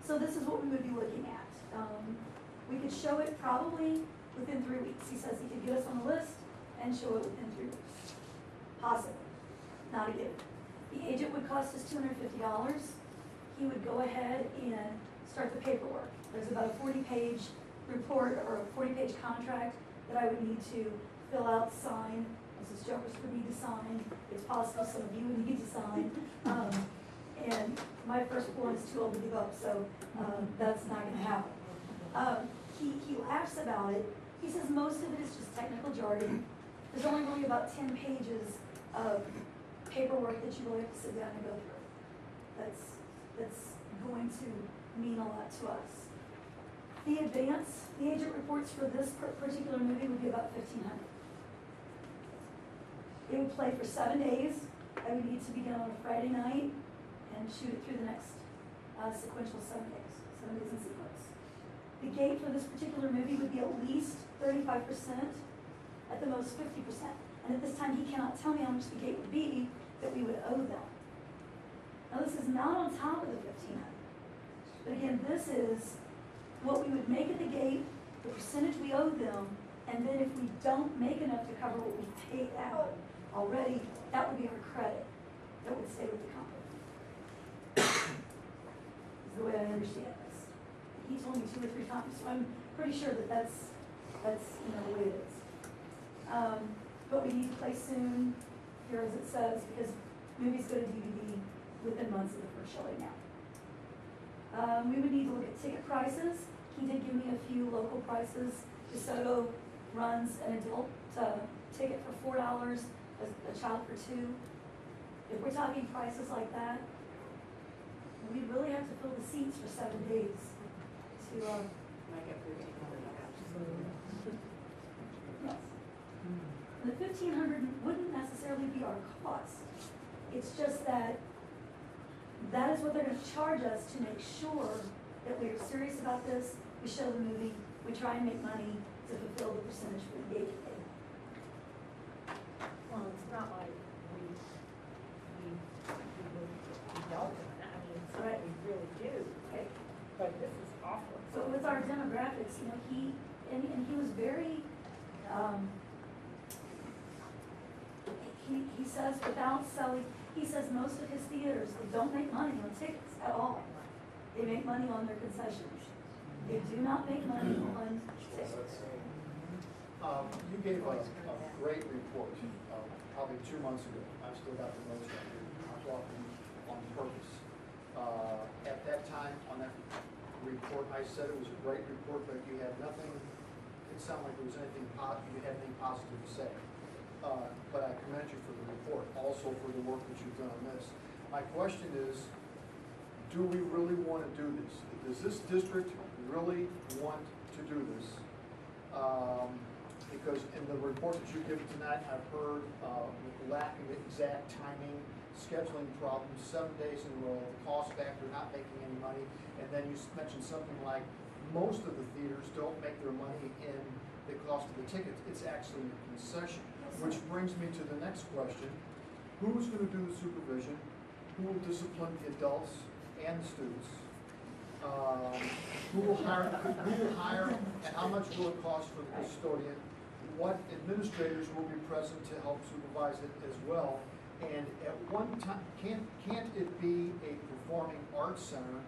Speaker 10: So this is what we would be looking at. We could show it probably within 3 weeks. He says he could get us on the list and show it within 3 weeks. Possibly, not a given. The agent would cost us $250. He would go ahead and start the paperwork. There's about a 40-page report or a 40-page contract that I would need to fill out, sign. Mrs. Jefferson would need to sign. It's possible some of you would need to sign. And my firstborn is too old to give up, so that's not going to happen. He laughs about it. He says most of it is just technical jargon. There's only really about 10 pages of paperwork that you really have to sit down and go through. That's going to mean a lot to us. The agent reports for this particular movie would be about $1,500. It would play for 7 days. I would need to begin on a Friday night and shoot it through the next sequential 7 days. 7 days in sequence. The gate for this particular movie would be at least 35%, at the most 50%. And at this time, he cannot tell me how much the gate would be that we would owe them. Now, this is not on top of the $1,500. But again, this is what we would make at the gate, the percentage we owe them, and then if we don't make enough to cover what we paid out already, that would be our credit that would stay with the company. Is the way I understand this. He told me 2 or 3 times, so I'm pretty sure that that's the way it is. But we need to play soon, here as it says, because movies go to DVD within months of the first showing now. We would need to look at ticket prices. He did give me a few local prices. DeSoto runs an adult ticket for $4, a child for $2. If we're talking prices like that, we really have to fill the seats for 7 days to
Speaker 5: Make it $1,500.
Speaker 10: yes. And the $1,500 wouldn't necessarily be our cost. It's just that that is what they're gonna charge us to make sure that we are serious about this. We show the movie, we try and make money to fulfill the percentage for the ADA.
Speaker 1: Well, it's not like we don't, I mean, it's like we really do,
Speaker 10: Okay.
Speaker 1: but this is awful.
Speaker 10: So with our demographics, you know, he was very, he says without selling, he says most of his theaters, they don't make money on tickets at all. They make money on their concessions. They do not make money on tickets.
Speaker 4: You gave a great report, probably 2 months ago. I've still got the notes right here. I'm talking on purpose. At that time, on that report, I said it was a great report, but you had nothing, it sounded like there was anything you had anything positive to say. But I commend you for the report, also for the work that you've done on this. My question is, do we really want to do this? Does this district really want to do this? Because in the report that you've given tonight, I've heard lack of exact timing, scheduling problems, 7 days in a row, the cost factor, not making any money, and then you mentioned something like most of the theaters don't make their money in the cost of the tickets. It's actually a concession, which brings me to the next question. Who's going to do the supervision? Who will discipline the adults and the students? Who will hire, and how much will it cost for the custodian? What administrators will be present to help supervise it as well? And at one time, can't it be a performing arts center,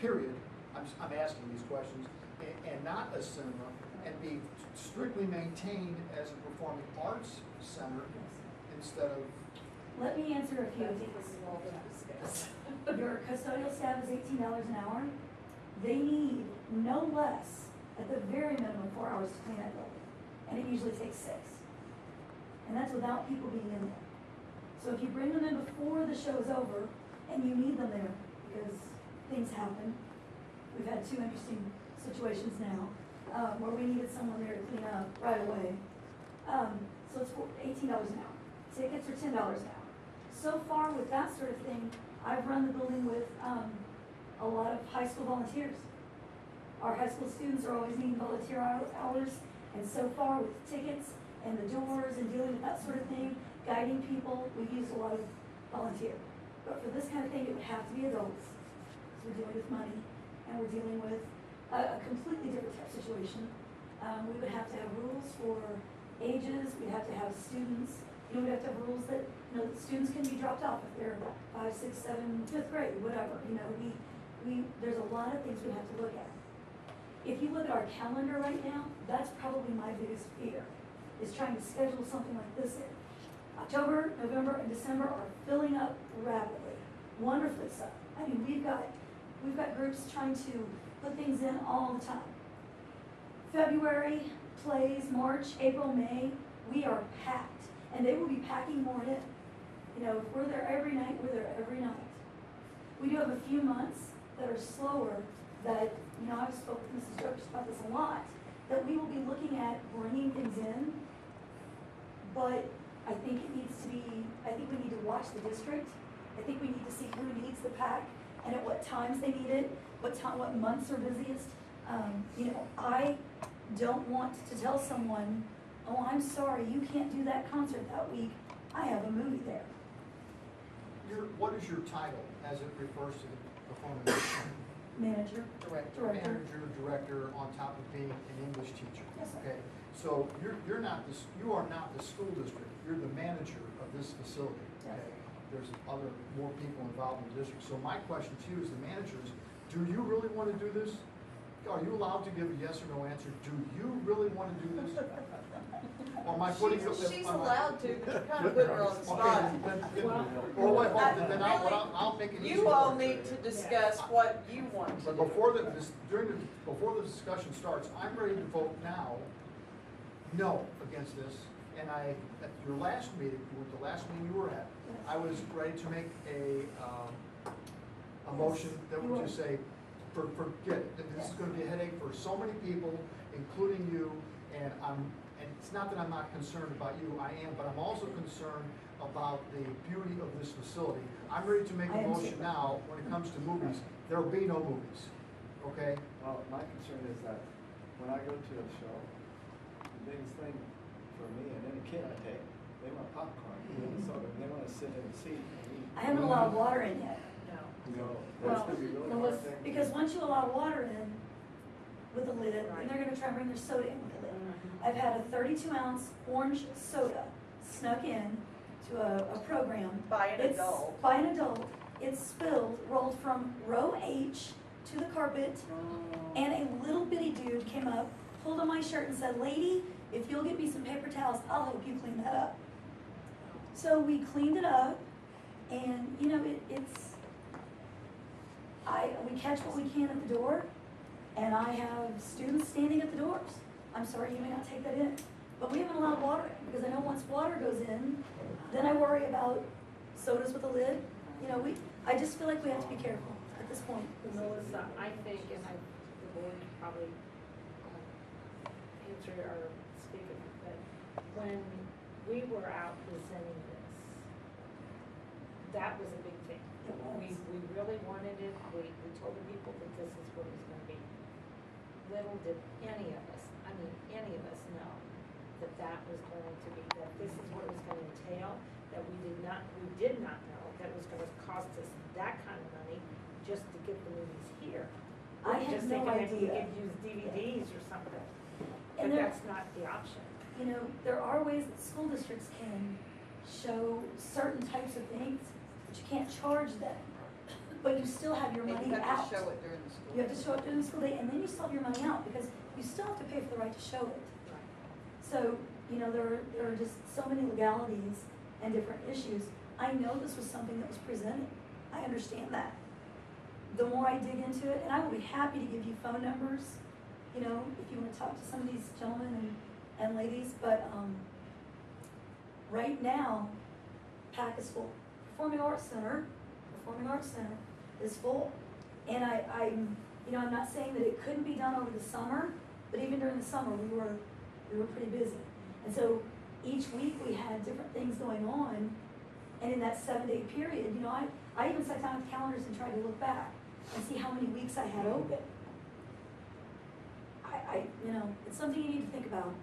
Speaker 4: period? I'm asking these questions, and not a cinema, and be strictly maintained as a performing arts center instead of.
Speaker 10: Let me answer a few things. Your custodial staff is $18 an hour. They need no less, at the very minimum, 4 hours to clean that building. And it usually takes 6. And that's without people being in there. So if you bring them in before the show is over, and you need them there, because things happen. We've had 2 interesting situations now, where we needed someone there to clean up right away. So it's $18 an hour. Tickets are $10 an hour. So far with that sort of thing, I've run the building with a lot of high school volunteers. Our high school students are always needing volunteer hours, and so far with tickets and the doors and dealing with that sort of thing, guiding people, we've used a lot of volunteer. But for this kind of thing, it would have to be adults. So we're dealing with money, and we're dealing with a completely different type of situation. We would have to have rules for ages, we'd have to have students, we'd have to have rules that, that students can be dropped off if they're 5, 6, 7, 5th grade, whatever. There's a lot of things we have to look at. If you look at our calendar right now, that's probably my biggest fear, is trying to schedule something like this in. October, November, and December are filling up rapidly, wonderfully so. I mean, we've got groups trying to put things in all the time. February, plays, March, April, May, we are packed, and they will be packing more in. If we're there every night, we're there every night. We do have a few months that are slower that, I've spoken to Mrs. Jokers about this a lot, that we will be looking at bringing things in, but I think we need to watch the district. I think we need to see who needs the pack and at what times they need it, what months are busiest. I don't want to tell someone, oh, I'm sorry, you can't do that concert that week. I have a movie there.
Speaker 4: What is your title as it refers to the performing arts?
Speaker 10: Manager.
Speaker 4: Director. Manager, director, on top of being an English teacher.
Speaker 10: Yes, sir.
Speaker 4: Okay, so you are not the school district, you're the manager of this facility.
Speaker 10: Yes.
Speaker 4: Okay, there's more people involved in the district. So my question to you as the manager is, do you really want to do this? Are you allowed to give a yes or no answer? Do you really want to do this? Or am I putting you?
Speaker 5: She's allowed to, but you kind of put her on the spot.
Speaker 4: Then I'll make it easy.
Speaker 5: You all need to discuss what you want to
Speaker 4: But
Speaker 5: do.
Speaker 4: before the discussion starts, I'm ready to vote now, no, against this. And at your last meeting, the last meeting you were at, I was ready to make a motion that would just say, forget it. This is going to be a headache for so many people, including you, and it's not that I'm not concerned about you, I am, but I'm also concerned about the beauty of this facility. I'm ready to make
Speaker 10: I
Speaker 4: a
Speaker 10: am
Speaker 4: motion
Speaker 10: too.
Speaker 4: now, when it comes to movies, there'll be no movies, okay?
Speaker 11: Well, my concern is that when I go to a show, the biggest thing for me and any kid I take, they want popcorn, they want soda, and they want to sit in the seat and eat.
Speaker 10: I haven't allowed water in yet.
Speaker 5: No.
Speaker 11: So
Speaker 10: Well,
Speaker 11: that's gonna be really
Speaker 10: well,
Speaker 11: hard thing.
Speaker 10: because once you allow water in with a lid, then they're gonna try and bring their soda in with a lid. I've had a 32-ounce orange soda snuck in to a program.
Speaker 5: By an
Speaker 10: It's-
Speaker 5: adult.
Speaker 10: By an adult. It's spilled, rolled from row H to the carpet, and a little bitty dude came up, pulled on my shirt and said, "Lady, if you'll get me some paper towels, I'll help you clean that up." So we cleaned it up, and, you know, we catch what we can at the door, and I have students standing at the doors. I'm sorry, you may not take that in, but we haven't allowed water in, because I know once water goes in, then I worry about sodas with a lid. You know, I just feel like we have to be careful at this point.
Speaker 1: Melissa, I think, and the board probably answer or speak of it, but when we were out presenting this, that was a big thing.
Speaker 10: It was.
Speaker 1: We really wanted it, we told the people that this is what it was gonna be. Little did any of us know that that was going to be, that this is what it was gonna entail, that we did not know that it was gonna cost us that kind of money just to get the movies here.
Speaker 10: I
Speaker 1: We
Speaker 10: had
Speaker 1: just
Speaker 10: no
Speaker 1: thinking that we
Speaker 10: idea.
Speaker 1: could use DVDs or something,
Speaker 10: And
Speaker 1: but
Speaker 10: there-
Speaker 1: that's not the option.
Speaker 10: You know, there are ways that school districts can show certain types of things, but you can't charge them. But you still have your
Speaker 5: And
Speaker 10: money
Speaker 5: you have
Speaker 10: out.
Speaker 5: to show it during the school.
Speaker 10: You have to show it during the school day, and then you still have your money out, because you still have to pay for the right to show it. So, you know, there are just so many legalities and different issues. I know this was something that was presented. I understand that. The more I dig into it, and I will be happy to give you phone numbers, you know, if you wanna talk to some of these gentlemen and ladies, but, right now, PAC is full. Performing Arts Center is full. And I'm not saying that it couldn't be done over the summer, but even during the summer, we were pretty busy. And so each week we had different things going on, and in that 7-day period, you know, I even sat down with calendars and tried to look back and see how many weeks I had open. You know, it's something you need to think about.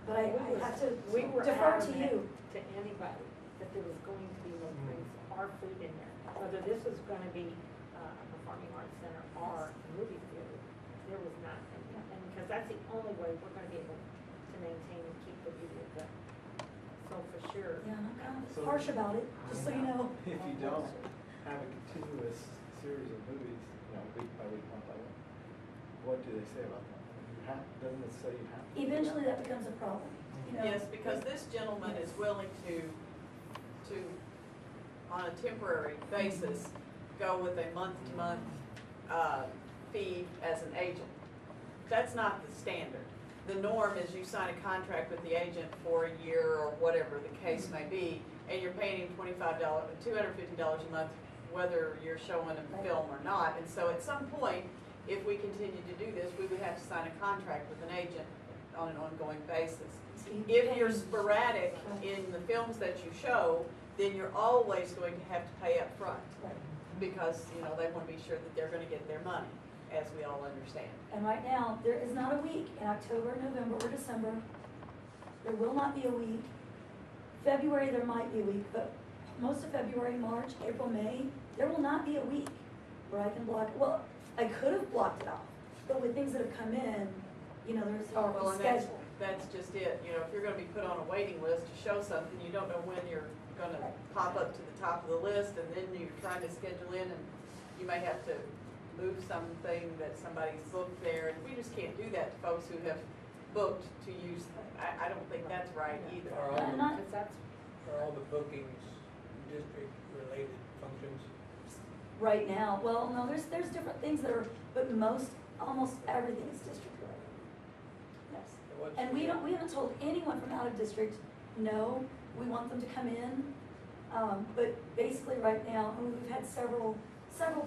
Speaker 10: But I have to
Speaker 1: We were
Speaker 10: defer to
Speaker 1: adamant
Speaker 10: you.
Speaker 1: to anybody that there was going to be no drinks or food in there. Whether this was gonna be a performing arts center or a movie theater, there was not, and because that's the only way we're gonna be able to maintain and keep the beauty of the, so for sure.
Speaker 10: Yeah, I'm kind of
Speaker 11: So-
Speaker 10: harsh about it, just so you know.
Speaker 11: If you don't have a continuous series of movies, you know, week by week, month by month, what do they say about that? Doesn't it say you have to? do that?
Speaker 10: Eventually that becomes a problem, you know.
Speaker 5: Yes, because this gentleman is willing to, on a temporary basis, go with a month-to-month, fee as an agent. That's not the standard. The norm is you sign a contract with the agent for a year or whatever the case may be, and you're paying him $250 a month, whether you're showing a film or not. And so at some point, if we continue to do this, we would have to sign a contract with an agent on an ongoing basis. If you're sporadic in the films that you show, then you're always going to have to pay up front, because, you know, they want to be sure that they're going to get their money, as we all understand.
Speaker 10: And right now, there is not a week in October, November, or December. There will not be a week. February, there might be a week, but most of February, March, April, May, there will not be a week where I can block, well, I could have blocked it off, but with things that have come in, you know, there's
Speaker 5: Well,
Speaker 10: already
Speaker 5: and that's,
Speaker 10: scheduled.
Speaker 5: that's just it, you know, if you're gonna be put on a waiting list to show something, you don't know when you're gonna pop up to the top of the list, and then you're trying to schedule in, and you may have to move something that somebody's booked there, and we just can't do that to folks who have booked to use, I don't think that's right either.
Speaker 9: Are all
Speaker 10: I'm not-
Speaker 1: Because that's,
Speaker 9: Are all the bookings district-related functions?
Speaker 10: Right now, well, no, there's different things that are, but almost everything is district related. Yes.
Speaker 9: What's-
Speaker 10: And we haven't told anyone from out of district, no, we want them to come in. But basically right now, and we've had several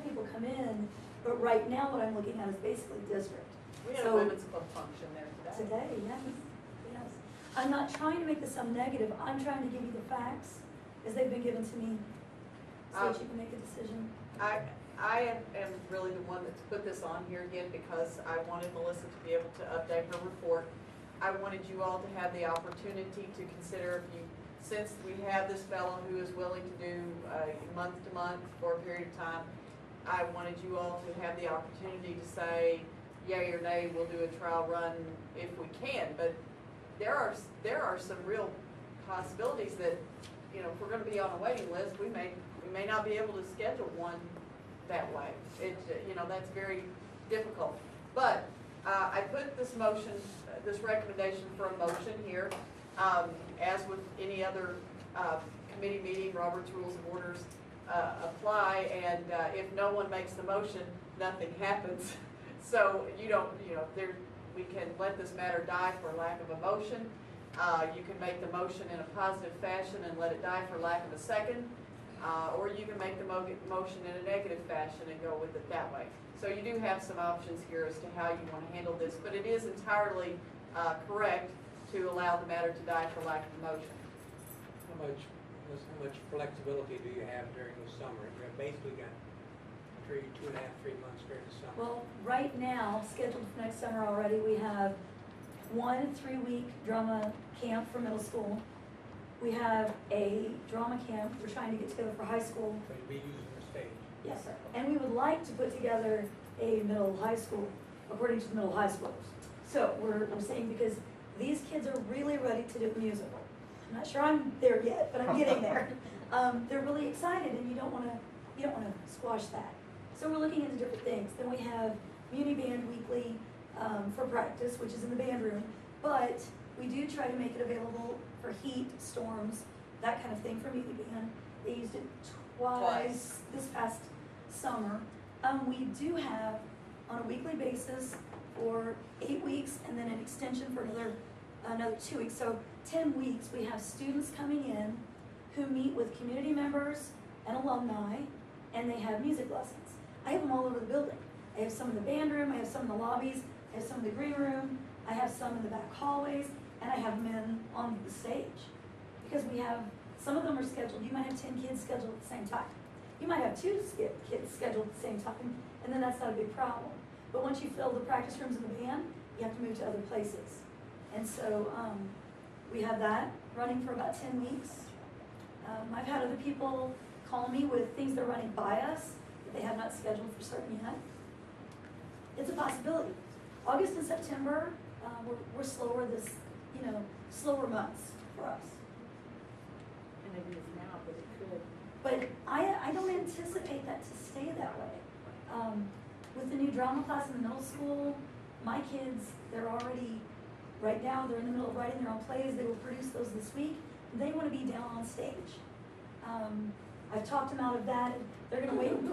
Speaker 10: people come in, but right now what I'm looking at is basically district.
Speaker 5: We had a
Speaker 10: So-
Speaker 5: women's club function there today.
Speaker 10: Today, yes, yes. I'm not trying to make this sound negative, I'm trying to give you the facts as they've been given to me, so that you can make a decision.
Speaker 5: I am really the one that's put this on here again because I wanted Melissa to be able to update her report. I wanted you all to have the opportunity to consider if you, since we have this fellow who is willing to do month to month for a period of time, I wanted you all to have the opportunity to say yay or nay, we'll do a trial run if we can. But there are some real possibilities that, you know, if we're gonna be on a waiting list, we may not be able to schedule one that way. It, you know, that's very difficult. But I put this motion, this recommendation for a motion here. As with any other committee meeting, Robert's Rules of Orders apply, and if no one makes the motion, nothing happens. So you don't, you know, we can let this matter die for lack of a motion. You can make the motion in a positive fashion and let it die for lack of a second. Or you can make the motion in a negative fashion and go with it that way. So you do have some options here as to how you want to handle this, but it is entirely correct to allow the matter to die for lack of a motion.
Speaker 9: How much flexibility do you have during the summer? You have basically got 2.5, 3 months during the summer.
Speaker 10: Well, right now, scheduled for next summer already, we have 1 3-week drama camp for middle school. We have a drama camp we're trying to get together for high school.
Speaker 9: So you'd be using the stage.
Speaker 10: Yes, sir. And we would like to put together a middle high school, according to the middle high schoolers. So we're saying because these kids are really ready to do the musical. I'm not sure I'm there yet, but I'm getting there. They're really excited, and you don't want to squash that. So we're looking into different things. Then we have Muni Band Weekly for practice, which is in the band room, but we do try to make it available for heat, storms, that kind of thing for Muni Band. They used it twice this past summer. We do have on a weekly basis for 8 weeks, and then an extension for another 2 weeks. So 10 weeks, we have students coming in who meet with community members and alumni, and they have music lessons. I have them all over the building. I have some in the band room, I have some in the lobbies, I have some in the green room, I have some in the back hallways, and I have them in on the stage. Because we have, some of them are scheduled, you might have 10 kids scheduled at the same time. You might have 2 kids scheduled at the same time, and then that's not a big problem. But once you fill the practice rooms in the band, you have to move to other places. And so we have that running for about 10 weeks. I've had other people call me with things they're running by us that they have not scheduled for certain yet. It's a possibility. August and September, we're slower slower months for us.
Speaker 1: And it is now, but it could.
Speaker 10: But I don't anticipate that to stay that way. With the new drama class in the middle school, my kids, they're already, right now, they're in the middle of writing their own plays. They will produce those this week. They want to be down on stage. I've talked them out of that. They're going to wait and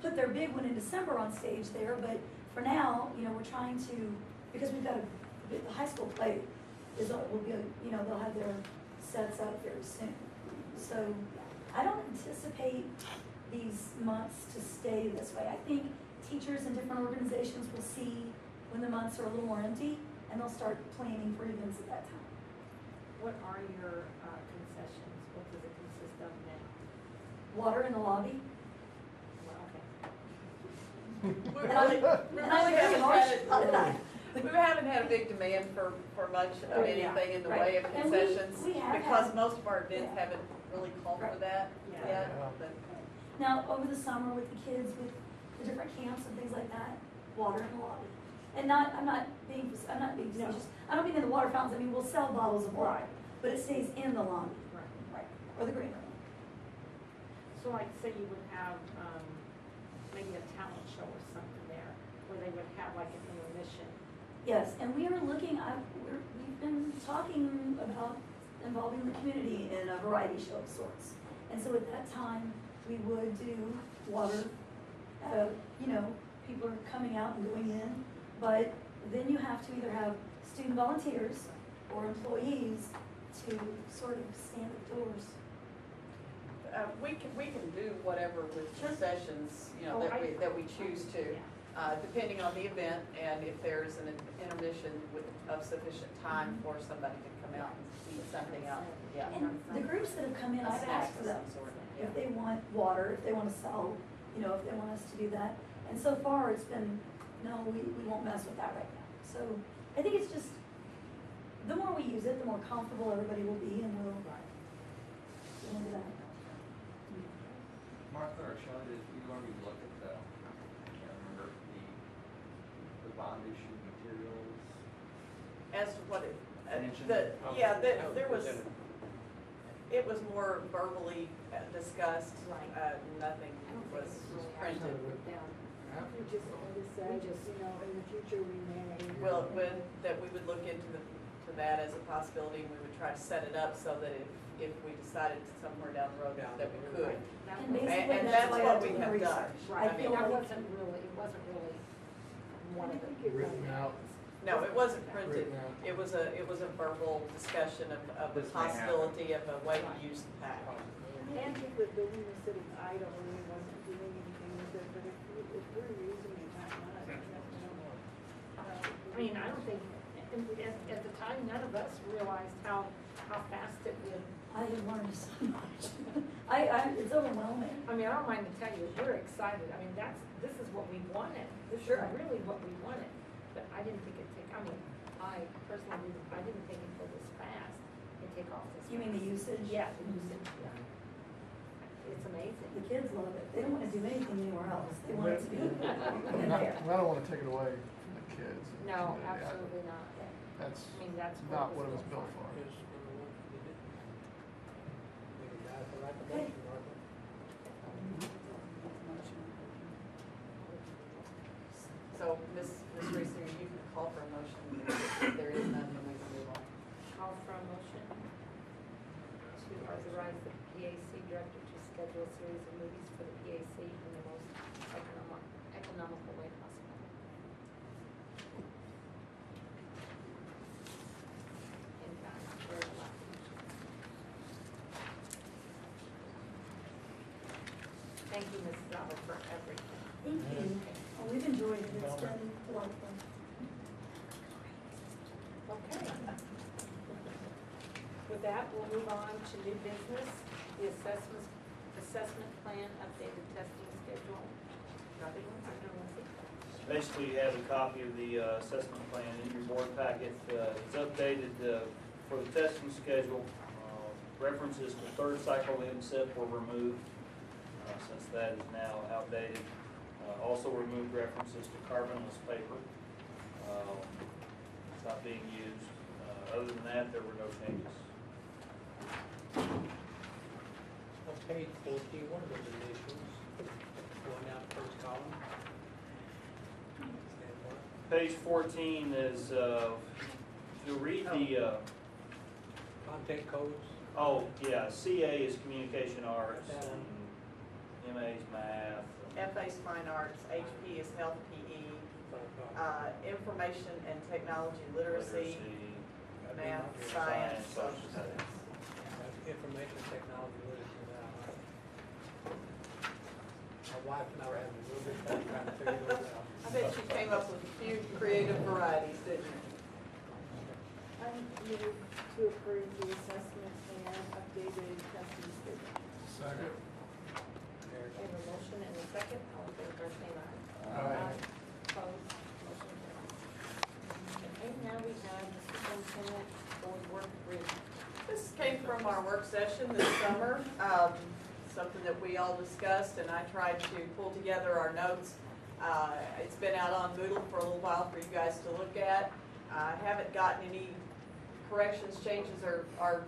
Speaker 10: put their big one in December on stage there. But for now, we're trying to, because we've got the high school play will be, they'll have their sets out very soon. So I don't anticipate these months to stay this way. I think teachers in different organizations will see when the months are a little more empty, and they'll start planning for events at that time.
Speaker 1: What are your concessions? What does it consist of now?
Speaker 10: Water in the lobby.
Speaker 1: Well, okay.
Speaker 10: And I like very harsh about that.
Speaker 5: We haven't had a big demand for much of anything in the way of
Speaker 10: And
Speaker 5: concessions,
Speaker 10: we have
Speaker 5: because
Speaker 10: had-
Speaker 5: most of our events haven't really called for that
Speaker 1: Yeah.
Speaker 5: yet. But
Speaker 10: Now, over the summer with the kids, with the different camps and things like that, water in the lobby. And I'm not being facetious. I don't mean in the water fountains. I mean, we'll sell bottles of water, but it stays in the lobby.
Speaker 1: Right.
Speaker 10: Or the green room.
Speaker 1: So like, say you would have, maybe a talent show or something there, where they would have like an intermission.
Speaker 10: Yes, and we are looking, we've been talking about involving the community in a variety show of sorts. And so at that time, we would do water, people are coming out and going in, but then you have to either have student volunteers or employees to sort of stand at the doors.
Speaker 5: we can do whatever with concessions,
Speaker 1: Oh,
Speaker 5: that we choose to. depending on the event, and if there's an intermission of sufficient time for somebody to come out and eat something out, yeah.
Speaker 10: And the groups that have come in, I've asked them if they want water, if they want to sell, you know, if they want us to do that. And so far, it's been, no, we won't mess with that right now. So I think it's just, the more we use it, the more comfortable everybody will be, and we'll do that.
Speaker 12: Martha or Sean, did you want me to look at the, I can't remember, the bond issue materials?
Speaker 5: As to what it,
Speaker 12: Mentioned.
Speaker 5: there was, it was more verbally discussed, nothing was printed.
Speaker 13: We just want to say, you know, in the future we may.
Speaker 5: Well, that we would look into to that as a possibility, and we would try to set it up so that if we decided somewhere down the road that we could.
Speaker 10: And basically,
Speaker 5: And
Speaker 10: that's
Speaker 5: that's
Speaker 10: why
Speaker 5: what
Speaker 10: I'm
Speaker 5: we
Speaker 10: doing
Speaker 5: have done.
Speaker 10: research.
Speaker 1: Right,
Speaker 10: I feel
Speaker 1: that
Speaker 10: like
Speaker 1: wasn't really one of the.
Speaker 2: Written out.
Speaker 5: No, it wasn't printed.
Speaker 2: Written out.
Speaker 5: It was a verbal discussion of the
Speaker 12: This may happen.
Speaker 5: possibility of a way to use the PAC.
Speaker 13: And if the building is sitting idle and we wasn't doing anything with it, but if we're using it that much,
Speaker 1: I mean, I don't think, at the time, none of us realized how fast it would.
Speaker 10: I have learned so much. It's overwhelming.
Speaker 1: I mean, I don't mind to tell you, we're excited. I mean, this is what we wanted. This is
Speaker 5: Sure.
Speaker 1: really what we wanted. But I didn't think it'd take, I mean, I personally didn't think it'd go this fast and take off this.
Speaker 10: You mean the usage?
Speaker 1: Yeah, the usage, yeah. It's amazing.
Speaker 10: The kids love it. They don't want to do anything anywhere else. They want it to be in there.
Speaker 2: I don't wanna take it away from the kids.
Speaker 1: No,
Speaker 2: Yeah,
Speaker 1: absolutely not.
Speaker 2: That's
Speaker 1: I mean, that's
Speaker 2: not what it was built for.
Speaker 9: Here's number one, you did it. Maybe that's the right
Speaker 10: Okay.
Speaker 9: motion, Martha.
Speaker 5: So, Ms. Reese, you can call for a motion. If there is none, then we can move on.
Speaker 1: Call for a motion to authorize the PAC director to schedule a series of movies for the PAC in the most economical way possible. In fact, very much. Thank you, Mrs. Albert, for everything.
Speaker 10: Thank you. Oh, we've enjoyed it. It's been a lot of fun.
Speaker 1: Okay. With that, we'll move on to new business, the assessment plan, updated testing schedule. Nothing,
Speaker 8: Basically, you have a copy of the assessment plan in your board packet. It's updated for the testing schedule. References to third cycle MSIP were removed since that is now outdated. Also removed references to carbonless paper. It's not being used. Other than that, there were no changes.
Speaker 9: On page 14, what are those initials? Going down the first column? Stand for?
Speaker 8: Page 14 is, if you read the,
Speaker 9: Content codes?
Speaker 8: oh, yeah, CA is communication arts, and MA is math.
Speaker 5: FA is fine arts, HP is health PE, information and technology literacy, math, science, social studies.
Speaker 9: Information technology literacy now. My wife and I were having a little bit of fun trying to figure those out.
Speaker 5: I bet you came up with a few creative varieties, didn't you?
Speaker 13: I move to approve the assessment and updated testing schedule.
Speaker 2: Second.
Speaker 1: We have a motion and a second, all in favor, say aye.
Speaker 2: Aye.
Speaker 1: Opposed, motion carries. Okay, now we have the superintendent board work agreement.
Speaker 5: This came from our work session this summer, something that we all discussed, and I tried to pull together our notes. It's been out on Moodle for a little while for you guys to look at. I haven't gotten any corrections, changes, or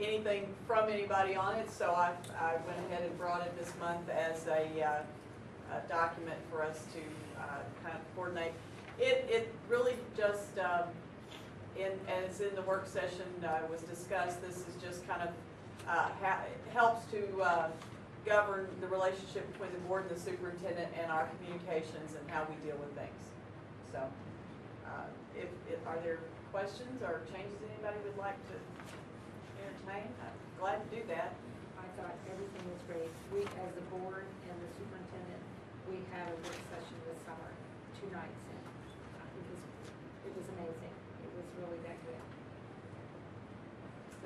Speaker 5: anything from anybody on it, so I went ahead and brought it this month as a document for us to kind of coordinate. It really just, as in the work session was discussed, this is just kind of helps to govern the relationship between the board and the superintendent and our communications and how we deal with things. So, are there questions or changes anybody would like to entertain? I'm glad to do that.
Speaker 1: I thought everything was great. We, as the board and the superintendent, we had a work session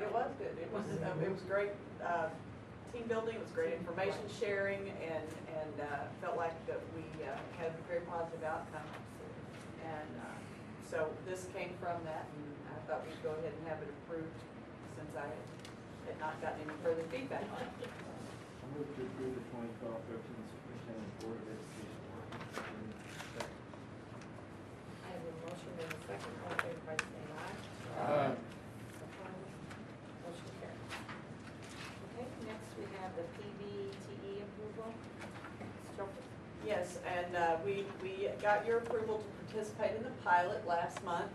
Speaker 5: It was good. It was great, team building, it was great information sharing, and felt like that we had a very positive outcome. And so this came from that, and I thought we'd go ahead and have it approved since I had not gotten any further feedback on it.
Speaker 11: I move to approve the 2012-13 Superintendent Board of Education work.
Speaker 1: I have a motion and a second, all in favor, by saying aye. Opposed? Motion carries. Okay, next we have the PBTE approval. Stoker.
Speaker 5: Yes, and we got your approval to participate in the pilot last month.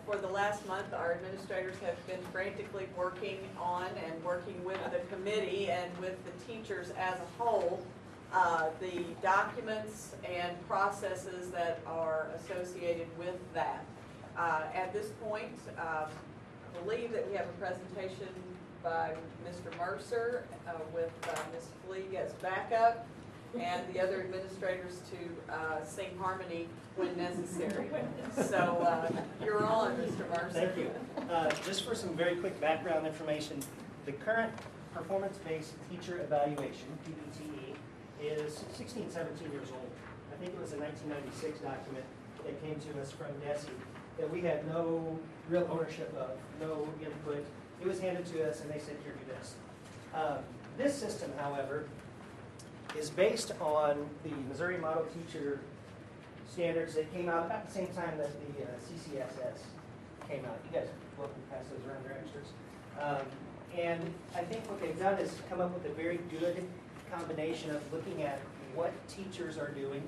Speaker 5: For the last month, our administrators have been frantically working on and working with the committee and with the teachers as a whole, the documents and processes that are associated with that. At this point, I believe that we have a presentation by Mr. Mercer with Ms. Fleeg as backup, and the other administrators to sing harmony when necessary. So you're on, Mr. Mercer.
Speaker 14: Thank you. Just for some very quick background information, the current performance-based teacher evaluation, PBTE, is 16, 17 years old. I think it was a 1996 document that came to us from DESE that we had no real ownership of, no input. It was handed to us and they said, here, do this. This system, however, is based on the Missouri Model Teacher Standards that came out about the same time that the CCSS came out. You guys are welcome to pass those around, they're extras. And I think what they've done is come up with a very good combination of looking at what teachers are doing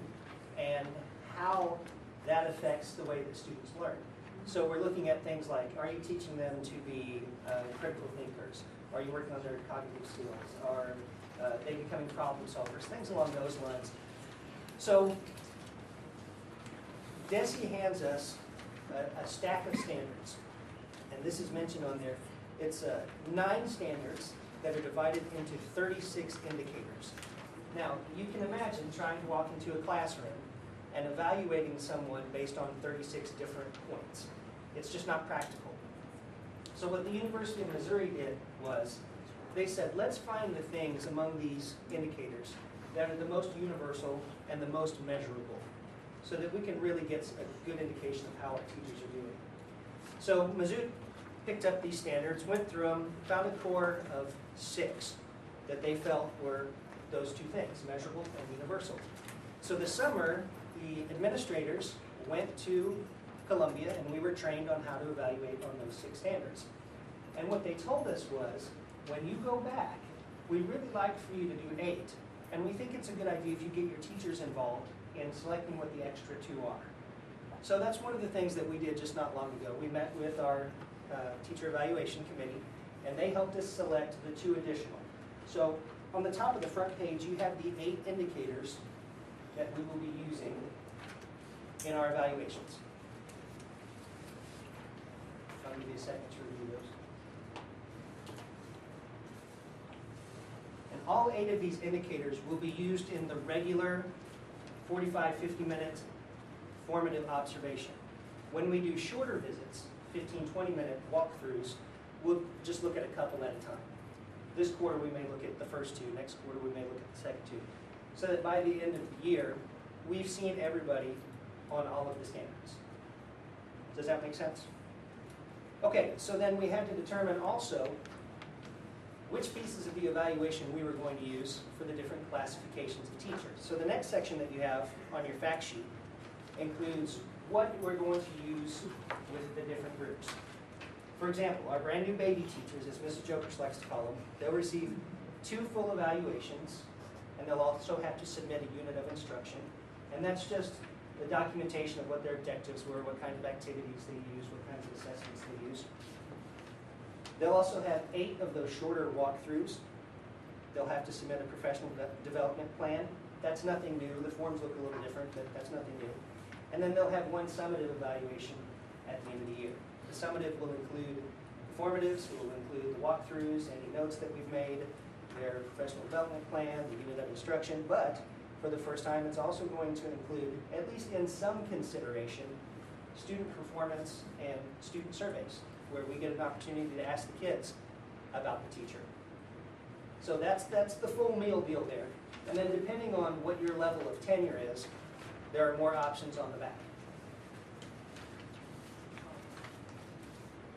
Speaker 14: and how that affects the way that students learn. So we're looking at things like, are you teaching them to be critical thinkers? Are you working on their cognitive skills? Are they becoming problem solvers? Things along those lines. So DESE hands us a stack of standards, and this is mentioned on there. It's 9 standards that are divided into 36 indicators. Now, you can imagine trying to walk into a classroom and evaluating someone based on 36 different points. It's just not practical. So what the University of Missouri did was they said, let's find the things among these indicators that are the most universal and the most measurable so that we can really get a good indication of how our teachers are doing. So Mizzou picked up these standards, went through them, found a core of 6 that they felt were those 2 things, measurable and universal. So this summer, the administrators went to Columbia and we were trained on how to evaluate on those 6 standards. And what they told us was, when you go back, we'd really like for you to do 8. And we think it's a good idea if you get your teachers involved in selecting what the extra 2 are. So that's one of the things that we did just not long ago. We met with our teacher evaluation committee and they helped us select the 2 additional. So on the top of the front page, you have the 8 indicators that we will be using in our evaluations. I'll give you a second to review those. And all 8 of these indicators will be used in the regular 45, 50-minute formative observation. When we do shorter visits, 15, 20-minute walkthroughs, we'll just look at a couple at a time. This quarter we may look at the first 2, next quarter we may look at the second 2. So that by the end of the year, we've seen everybody on all of the standards. Does that make sense? Okay, so then we had to determine also which pieces of the evaluation we were going to use for the different classifications of teachers. So the next section that you have on your fact sheet includes what we're going to use with the different groups. For example, our brand new baby teachers, as Mrs. Jokers likes to call them, they'll receive 2 full evaluations, and they'll also have to submit a unit of instruction. And that's just the documentation of what their objectives were, what kind of activities they use, what kinds of assessments they use. They'll also have 8 of those shorter walkthroughs. They'll have to submit a professional development plan. That's nothing new. The forms look a little different, but that's nothing new. And then they'll have 1 summative evaluation at the end of the year. The summative will include the formatives, it will include the walkthroughs, any notes that we've made, their professional development plan, the unit of instruction, but for the first time, it's also going to include, at least in some consideration, student performance and student surveys. where we get an opportunity to ask the kids about the teacher. So that's the full meal deal there. And then depending on what your level of tenure is, there are more options on the back.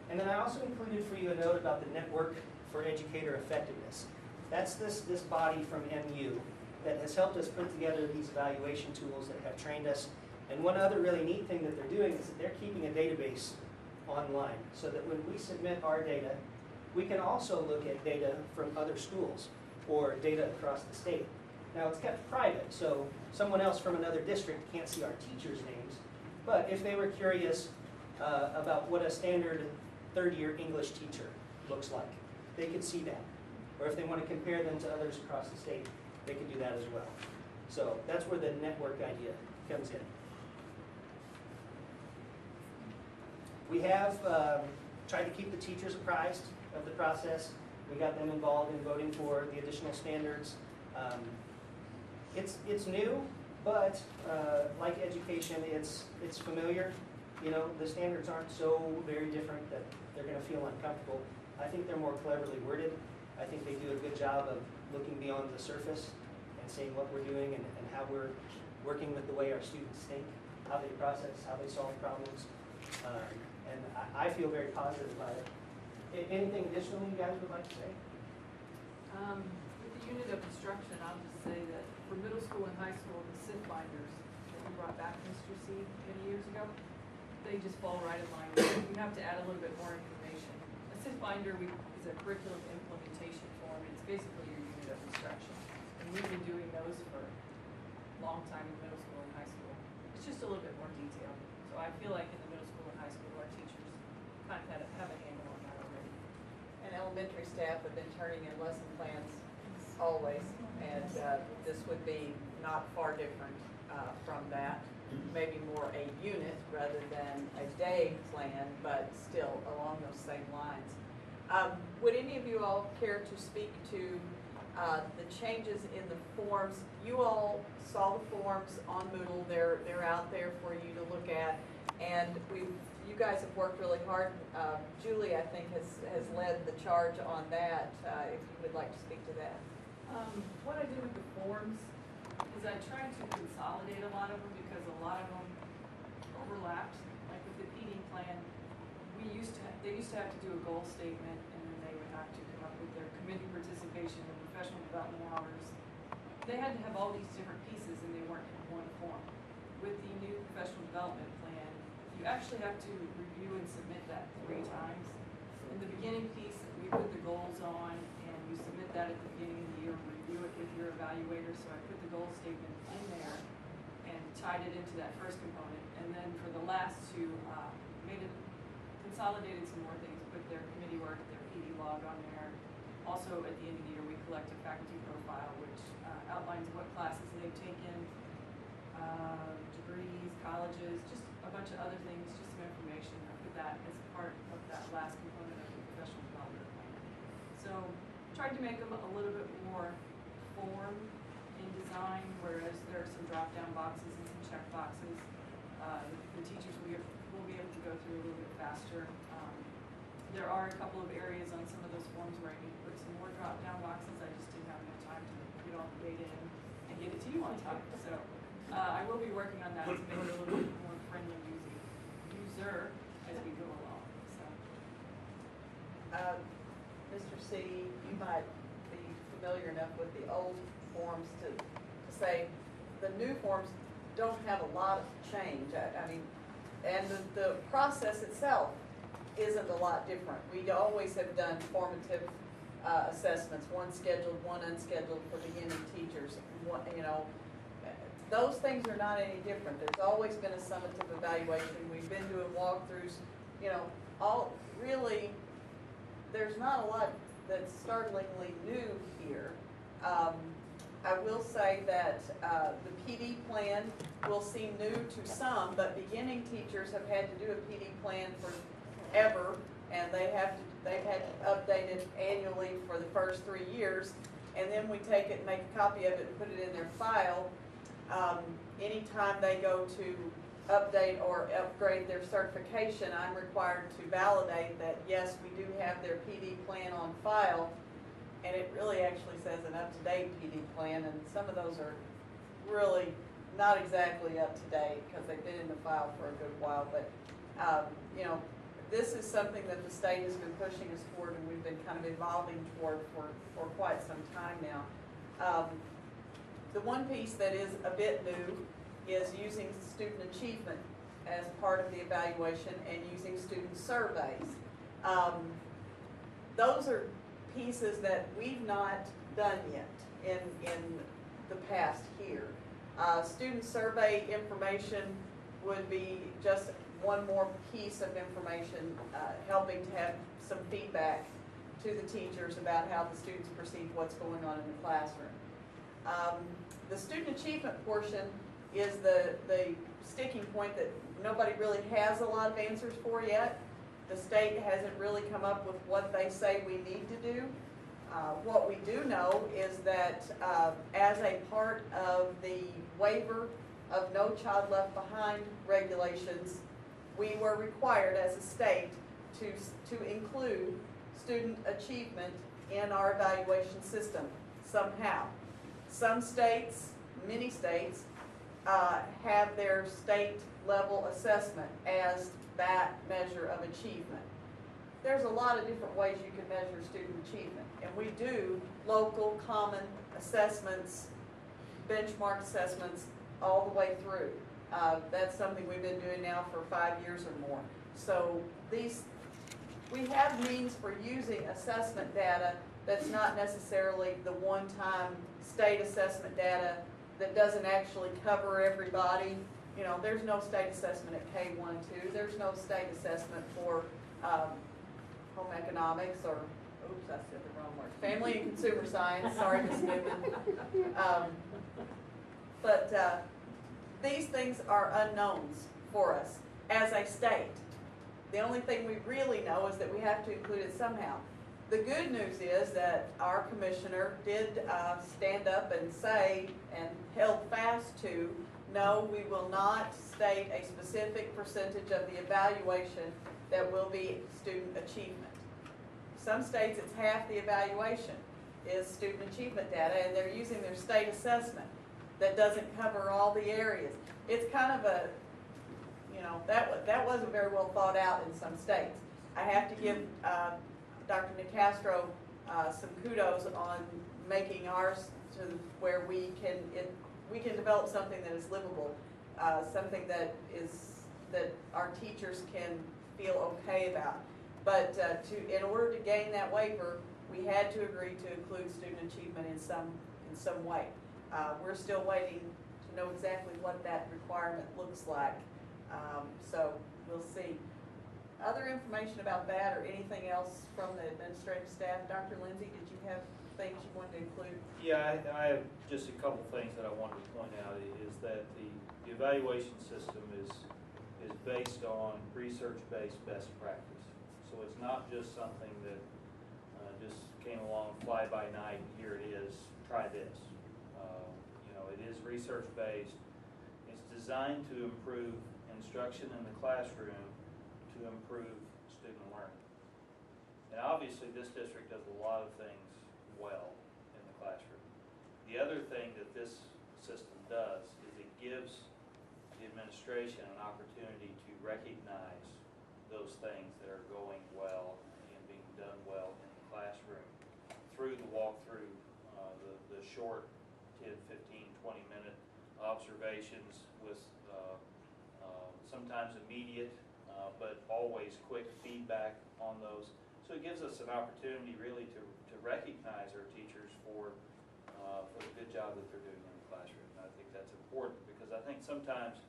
Speaker 14: And then I also included for you a note about the Network for Educator Effectiveness. That's this body from MU that has helped us put together these evaluation tools that have trained us. And one other really neat thing that they're doing is that they're keeping a database online so that when we submit our data, we can also look at data from other schools or data across the state. Now it's kept private, so someone else from another district can't see our teachers' names, but if they were curious about what a standard third-year English teacher looks like, they could see that. Or if they want to compare them to others across the state, they can do that as well. So that's where the network idea comes in. We have tried to keep the teachers apprised of the process. We got them involved in voting for the additional standards. It's new, but like education, it's familiar. You know, the standards aren't so very different that they're going to feel uncomfortable. I think they're more cleverly worded. I think they do a good job of looking beyond the surface and seeing what we're doing and how we're working with the way our students think, how they process, how they solve problems. And I feel very positive about it. Anything additional you guys would like to say?
Speaker 15: With the unit of instruction, I'll just say that for middle school and high school, the SIF binders that we brought back, Mr. C, many years ago, they just fall right in line. We have to add a little bit more information. A SIF binder is a curriculum implementation form. It's basically your unit of instruction. And we've been doing those for a long time in middle school and high school. It's just a little bit more detailed. So I feel like in the middle school and high school, our teachers kind of have a handle on that already.
Speaker 5: And elementary staff have been turning in lesson plans always, and this would be not far different from that. Maybe more a unit rather than a day plan, but still along those same lines. Would any of you all care to speak to the changes in the forms? You all saw the forms on Moodle. They're out there for you to look at, and you guys have worked really hard. Julie, I think, has led the charge on that. If you would like to speak to that.
Speaker 15: What I did with the forms is I tried to consolidate a lot of them because a lot of them overlapped. Like with the PD plan, they used to have to do a goal statement, and then they would have to come up with their committee participation and professional development hours. They had to have all these different pieces, and they weren't in one form. With the new professional development plan, you actually have to review and submit that 3 times. In the beginning piece, we put the goals on, and you submit that at the beginning of the year, review it with your evaluator. So I put the goal statement in there and tied it into that first component. And then for the last 2, consolidated some more things, put their committee work, their PD log on there. Also, at the end of the year, we collect a faculty profile, which outlines what classes they've taken, degrees, colleges, just a bunch of other things, just some information. I put that as part of that last component of the professional development plan. So, tried to make them a little bit more form in design, whereas there are some drop-down boxes and some check boxes. The teachers will be able to go through a little bit faster. There are a couple of areas on some of those forms where I need to put some more drop-down boxes. I just didn't have enough time to get all the data in and get it to you on time. So I will be working on that to make it a little bit more friendly user as we go along. So.
Speaker 5: Mr. C, you might be familiar enough with the old forms to say the new forms don't have a lot of change. I mean, and the process itself isn't a lot different. We always have done formative assessments, one scheduled, one unscheduled for beginning teachers. Those things are not any different. There's always been a summative evaluation. We've been doing walkthroughs. There's not a lot that's startlingly new here. I will say that the PD plan will seem new to some, but beginning teachers have had to do a PD plan forever, and they've had to update it annually for the first 3 years, and then we take it and make a copy of it and put it in their file. Anytime they go to update or upgrade their certification, I'm required to validate that, yes, we do have their PD plan on file. And it really actually says an up-to-date PD plan, and some of those are really not exactly up-to-date because they've been in the file for a good while. But, you know, this is something that the state has been pushing us toward, and we've been kind of evolving toward for quite some time now. The one piece that is a bit new is using student achievement as part of the evaluation and using student surveys. Those are pieces that we've not done yet in the past here. Student survey information would be just one more piece of information helping to have some feedback to the teachers about how the students perceive what's going on in the classroom. The student achievement portion is the sticking point that nobody really has a lot of answers for yet. The state hasn't really come up with what they say we need to do. What we do know is that as a part of the waiver of No Child Left Behind regulations, we were required as a state to include student achievement in our evaluation system somehow. Some states, many states, have their state level assessment as that measure of achievement. There's a lot of different ways you can measure student achievement, and we do local common assessments, benchmark assessments all the way through. That's something we've been doing now for 5 years or more. So we have means for using assessment data that's not necessarily the one-time state assessment data that doesn't actually cover everybody. You know, there's no state assessment at K-1-2. There's no state assessment for home economics or, oops, I said the wrong word, family and consumer science. Sorry, Ms. Newman. But these things are unknowns for us as a state. The only thing we really know is that we have to include it somehow. The good news is that our commissioner did stand up and say and held fast to, no, we will not state a specific percentage of the evaluation that will be student achievement. Some states it's half the evaluation is student achievement data, and they're using their state assessment that doesn't cover all the areas. It's kind of a, you know, that wasn't very well thought out in some states. I have to give Dr. Nicastro some kudos on making ours to where we can develop something that is livable, something that our teachers can feel okay about. But in order to gain that waiver, we had to agree to include student achievement in some way. We're still waiting to know exactly what that requirement looks like. So we'll see. Other information about that or anything else from the administrative staff? Dr. Lindsay, did you have things you wanted to include?
Speaker 8: Yeah, I have just a couple things that I wanted to point out is that the evaluation system is based on research-based best practice. So it's not just something that just came along fly by night, here it is, try this. You know, it is research-based. It's designed to improve instruction in the classroom to improve student learning. And obviously this district does a lot of things well in the classroom. The other thing that this system does is it gives the administration an opportunity to recognize those things that are going well and being done well in the classroom through the walkthrough, the short 10, 15, 20-minute observations with sometimes immediate but always quick feedback on those. So it gives us an opportunity really to recognize our teachers for the good job that they're doing in the classroom. And I think that's important because I think sometimes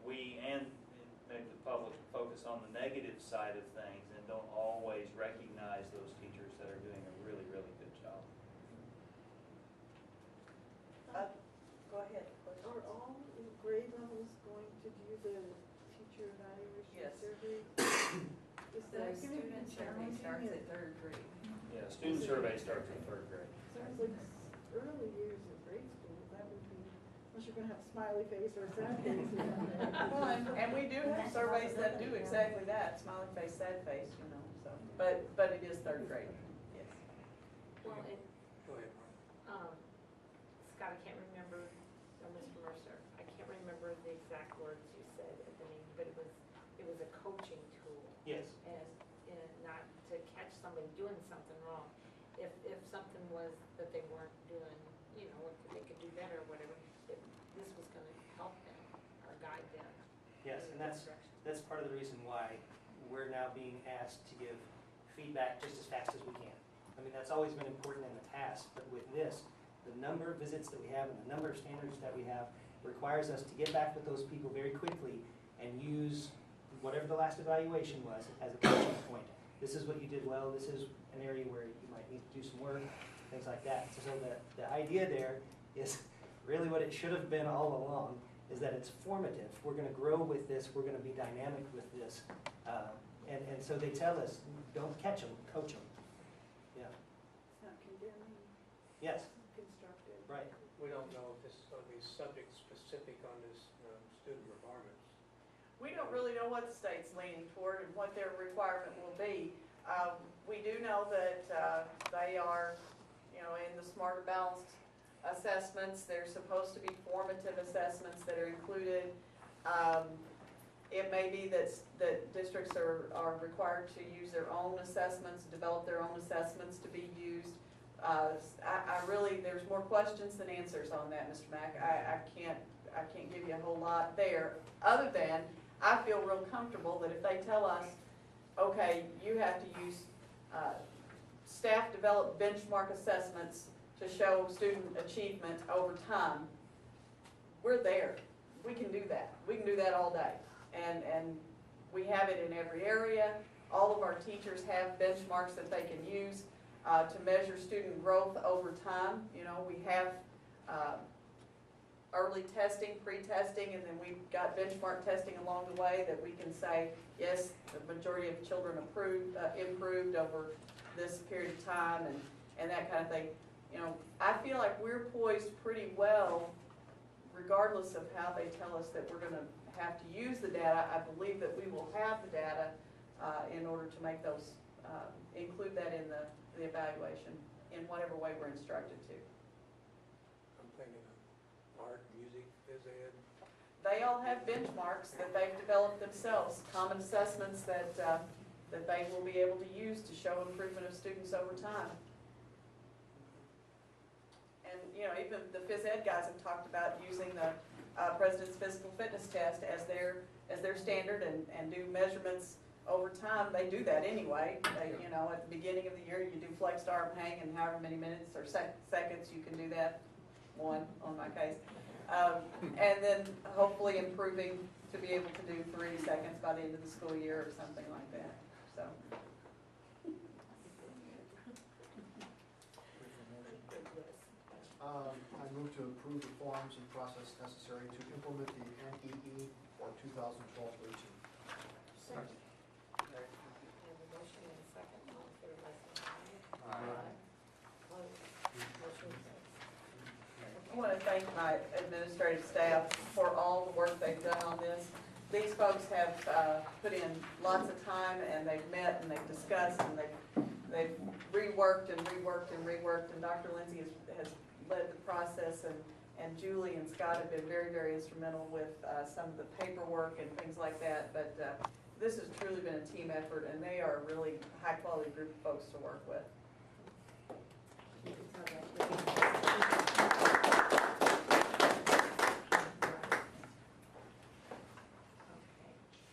Speaker 8: we and maybe the public focus on the negative side of things and don't always recognize those teachers that are doing a really, really good job.
Speaker 5: Go ahead.
Speaker 13: Are all grade levels going to do the teacher evaluation
Speaker 5: Yes.
Speaker 13: survey? Is
Speaker 5: The
Speaker 13: that going to be
Speaker 5: student survey
Speaker 13: challenging?
Speaker 5: starts at 3rd grade.
Speaker 8: Yeah, student survey starts in 3rd grade.
Speaker 13: Sounds like early years of grade school, that would be, unless you're gonna have smiley face or sad face.
Speaker 5: Well, and we do have surveys that do exactly that, smiley face, sad face, you know, so, but it is third grade, yes.
Speaker 1: Well, and,
Speaker 9: Go ahead, Mark.
Speaker 1: Scott, I can't remember, or Mr. Mercer, I can't remember the exact words you said at the meeting, but it was a coaching tool.
Speaker 14: Yes.
Speaker 1: And not to catch somebody doing something wrong. If something was that they weren't doing, you know, if they could do better or whatever, if this was gonna help them or guide them.
Speaker 14: Yes,
Speaker 1: in
Speaker 14: and
Speaker 1: the
Speaker 14: that's
Speaker 1: direction.
Speaker 14: part of the reason why we're now being asked to give feedback just as fast as we can. I mean, that's always been important in the past, but with this, the number of visits that we have and the number of standards that we have requires us to get back with those people very quickly and use whatever the last evaluation was as a coaching point. This is what you did well, this is an area where you might need to do some work, things like that. So the idea there is really what it should have been all along, is that it's formative. We're gonna grow with this, we're gonna be dynamic with this. And so they tell us, don't catch them, coach them. Yeah,
Speaker 13: It's not condemning,
Speaker 14: yes,
Speaker 13: constructive.
Speaker 14: right.
Speaker 9: We don't know if this is going to be subject specific on this student requirements.
Speaker 5: We don't really know what the state's leaning toward and what their requirement will be. We do know that they are, you know, in the Smarter Balanced assessments, there's supposed to be formative assessments that are included. It may be that districts are required to use their own assessments, develop their own assessments to be used. I really, there's more questions than answers on that, Mr. Mack. I can't give you a whole lot there, other than I feel real comfortable that if they tell us, okay, you have to use staff developed benchmark assessments to show student achievement over time, we're there. We can do that. We can do that all day. And we have it in every area. All of our teachers have benchmarks that they can use to measure student growth over time. You know, we have early testing, pre-testing, and then we've got benchmark testing along the way that we can say, yes, the majority of children improved over this period of time and that kind of thing. You know, I feel like we're poised pretty well regardless of how they tell us that we're gonna have to use the data. I believe that we will have the data in order to make those, include that in the evaluation in whatever way we're instructed to.
Speaker 9: I'm thinking of art, music, phys ed.
Speaker 5: They all have benchmarks that they've developed themselves, common assessments that they will be able to use to show improvement of students over time. And, you know, even the phys ed guys have talked about using the President's Physical Fitness Test as their standard and do measurements over time. They do that anyway. You know, at the beginning of the year, you do flexed arm hang, and however many minutes or seconds you can do that, one on my case. And then hopefully improving to be able to do 3 seconds by the end of the school year or something like that, so.
Speaker 4: I move to approve the forms and process necessary to implement the NEE for 2012-13.
Speaker 1: Second. We have a motion and a second, all in favor, by saying aye. Opposed? Motion carries.
Speaker 5: I want to thank my administrative staff for all the work they've done on this. These folks have put in lots of time, and they've met, and they've discussed, and they've reworked and reworked and reworked, and Dr. Lindsay has led the process, and Julie and Scott have been very, very instrumental with some of the paperwork and things like that, but this has truly been a team effort, and they are a really high-quality group of folks to work with.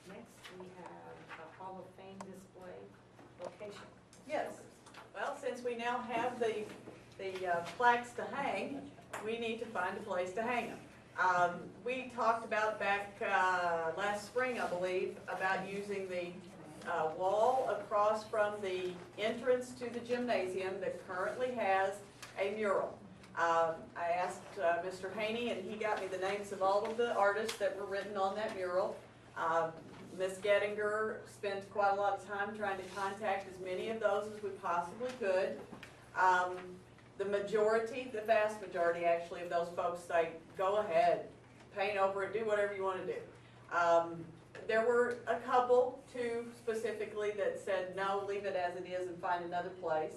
Speaker 1: Next, we have a Hall of Fame display location.
Speaker 5: Yes. Well, since we now have the plaques to hang, we need to find a place to hang them. We talked about back last spring, I believe, about using the wall across from the entrance to the gymnasium that currently has a mural. I asked Mr. Haney, and he got me the names of all of the artists that were written on that mural. Ms. Gettinger spent quite a lot of time trying to contact as many of those as we possibly could. The majority, the vast majority actually of those folks say, go ahead, paint over it, do whatever you want to do. There were a couple, two specifically, that said, no, leave it as it is and find another place.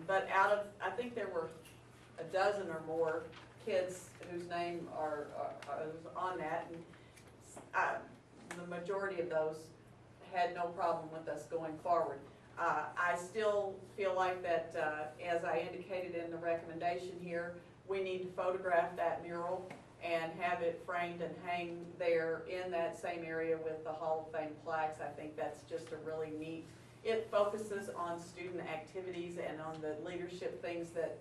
Speaker 5: But out of, I think there were a dozen or more kids whose name are on that, and the majority of those had no problem with us going forward. I still feel like that, as I indicated in the recommendation here, we need to photograph that mural and have it framed and hang there in that same area with the Hall of Fame plaques. I think that's just a really neat, it focuses on student activities and on the leadership things that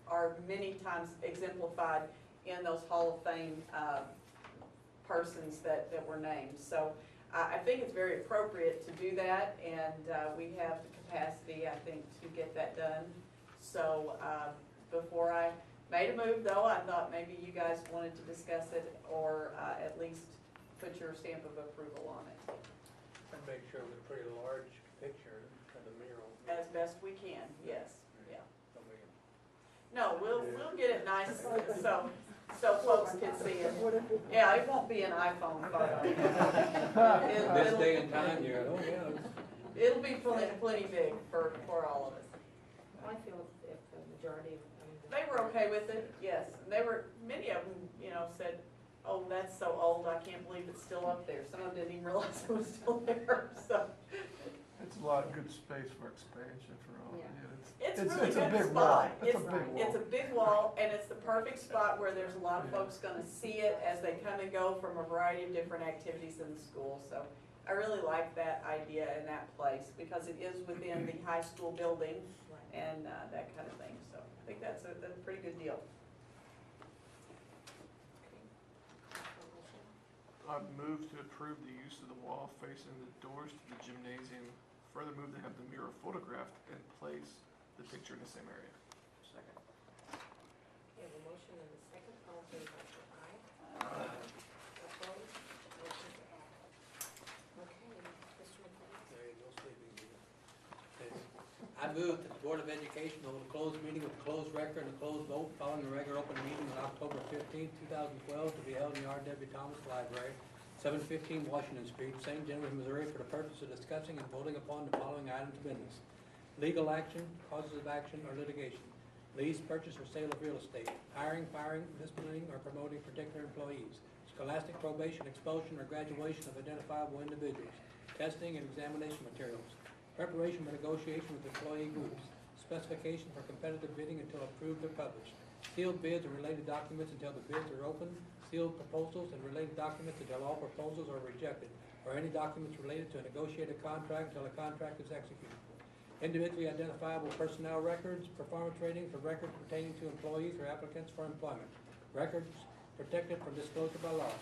Speaker 5: are many times exemplified in those Hall of Fame persons that were named. So I think it's very appropriate to do that, and we have the capacity, I think, to get that done. So before I made a move, though, I thought maybe you guys wanted to discuss it or at least put your stamp of approval on it.
Speaker 9: And make sure with a pretty large picture of the mural.
Speaker 5: As best we can, yes, yeah.
Speaker 9: So we can-
Speaker 5: No, we'll get it nice so folks can see it. Yeah, it won't be an iPhone photo.
Speaker 9: This day and time, yeah, oh, yeah.
Speaker 5: It'll be plenty big for all of us.
Speaker 1: I feel if the majority of,
Speaker 5: They were okay with it, yes. And they were, many of them, you know, said, oh, that's so old, I can't believe it's still up there. Some of them didn't even realize it was still there, so.
Speaker 2: It's a lot of good space for expansion for all.
Speaker 1: Yeah.
Speaker 5: It's really
Speaker 2: it's a
Speaker 5: good
Speaker 2: big
Speaker 5: spot.
Speaker 2: wall. It's a big wall.
Speaker 5: It's a big wall, and it's the perfect spot where there's a lot of folks gonna see it as they come and go from a variety of different activities in the school. So I really like that idea and that place, because it is within the high school building and that kind of thing. So I think that's a pretty good deal.
Speaker 2: I've moved to approve the use of the wall facing the doors to the gymnasium. Further move to have the mural photographed and place the picture in the same area.
Speaker 5: Second.
Speaker 1: we have a motion and a second, all in favor, say aye. Opposed, motion carried. Okay, Mr. McCoy.
Speaker 9: There ain't no sleeping here. I move that the Board of Education hold a closed meeting with a closed record and a closed vote following the regular open meeting on October 15, 2012, to be held in the R.W. Thomas Library, 715 Washington Street, St. Genevieve, Missouri, for the purpose of discussing and voting upon the following items of business: legal action, causes of action, or litigation; lease, purchase, or sale of real estate; hiring, firing, disciplining, or promoting particular employees; scholastic probation, expulsion, or graduation of identifiable individuals; testing and examination materials; preparation for negotiation with employee groups; specification for competitive bidding until approved or published; sealed bids and related documents until the bids are open; sealed proposals and related documents until all proposals are rejected, or any documents related to a negotiated contract until a contract is executed; individually identifiable personnel records, performance ratings, or records pertaining to employees or applicants for employment; records protected from disclosure by law;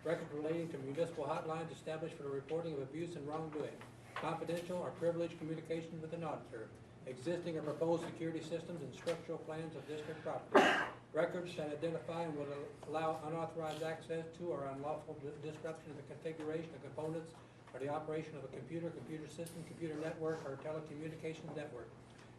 Speaker 9: records relating to municipal hotlines established for the reporting of abuse and wrongdoing; confidential or privileged communication with an auditor; existing or proposed security systems and structural plans of district property; records that identify and will allow unauthorized access to or unlawful disruption of the configuration of components or the operation of a computer, computer system, computer network, or telecommunications network;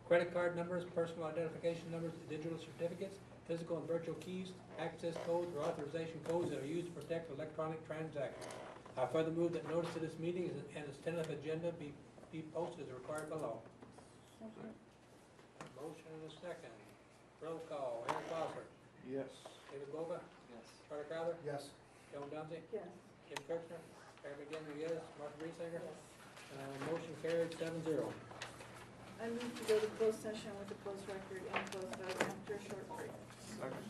Speaker 9: credit card numbers, personal identification numbers, digital certificates, physical and virtual keys, access codes, or authorization codes that are used to protect electronic transactions. I further move that notice of this meeting and its tentative agenda be posted as required by law. Motion and a second. Roll call. Eric Bosser.
Speaker 2: Yes.
Speaker 9: David Boga.
Speaker 12: Yes.
Speaker 9: Charlie Crowther.
Speaker 11: Yes.
Speaker 9: Joan Dunsey.
Speaker 13: Yes.
Speaker 9: Kim Kirchner. Harry McGinley, yes. Martha Reesinger. Motion carried 7-0.
Speaker 13: I move to go to closed session with a closed record and closed vote after a short break.
Speaker 2: Second.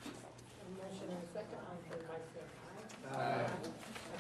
Speaker 1: A motion and a second, all in favor, say aye.
Speaker 11: Aye.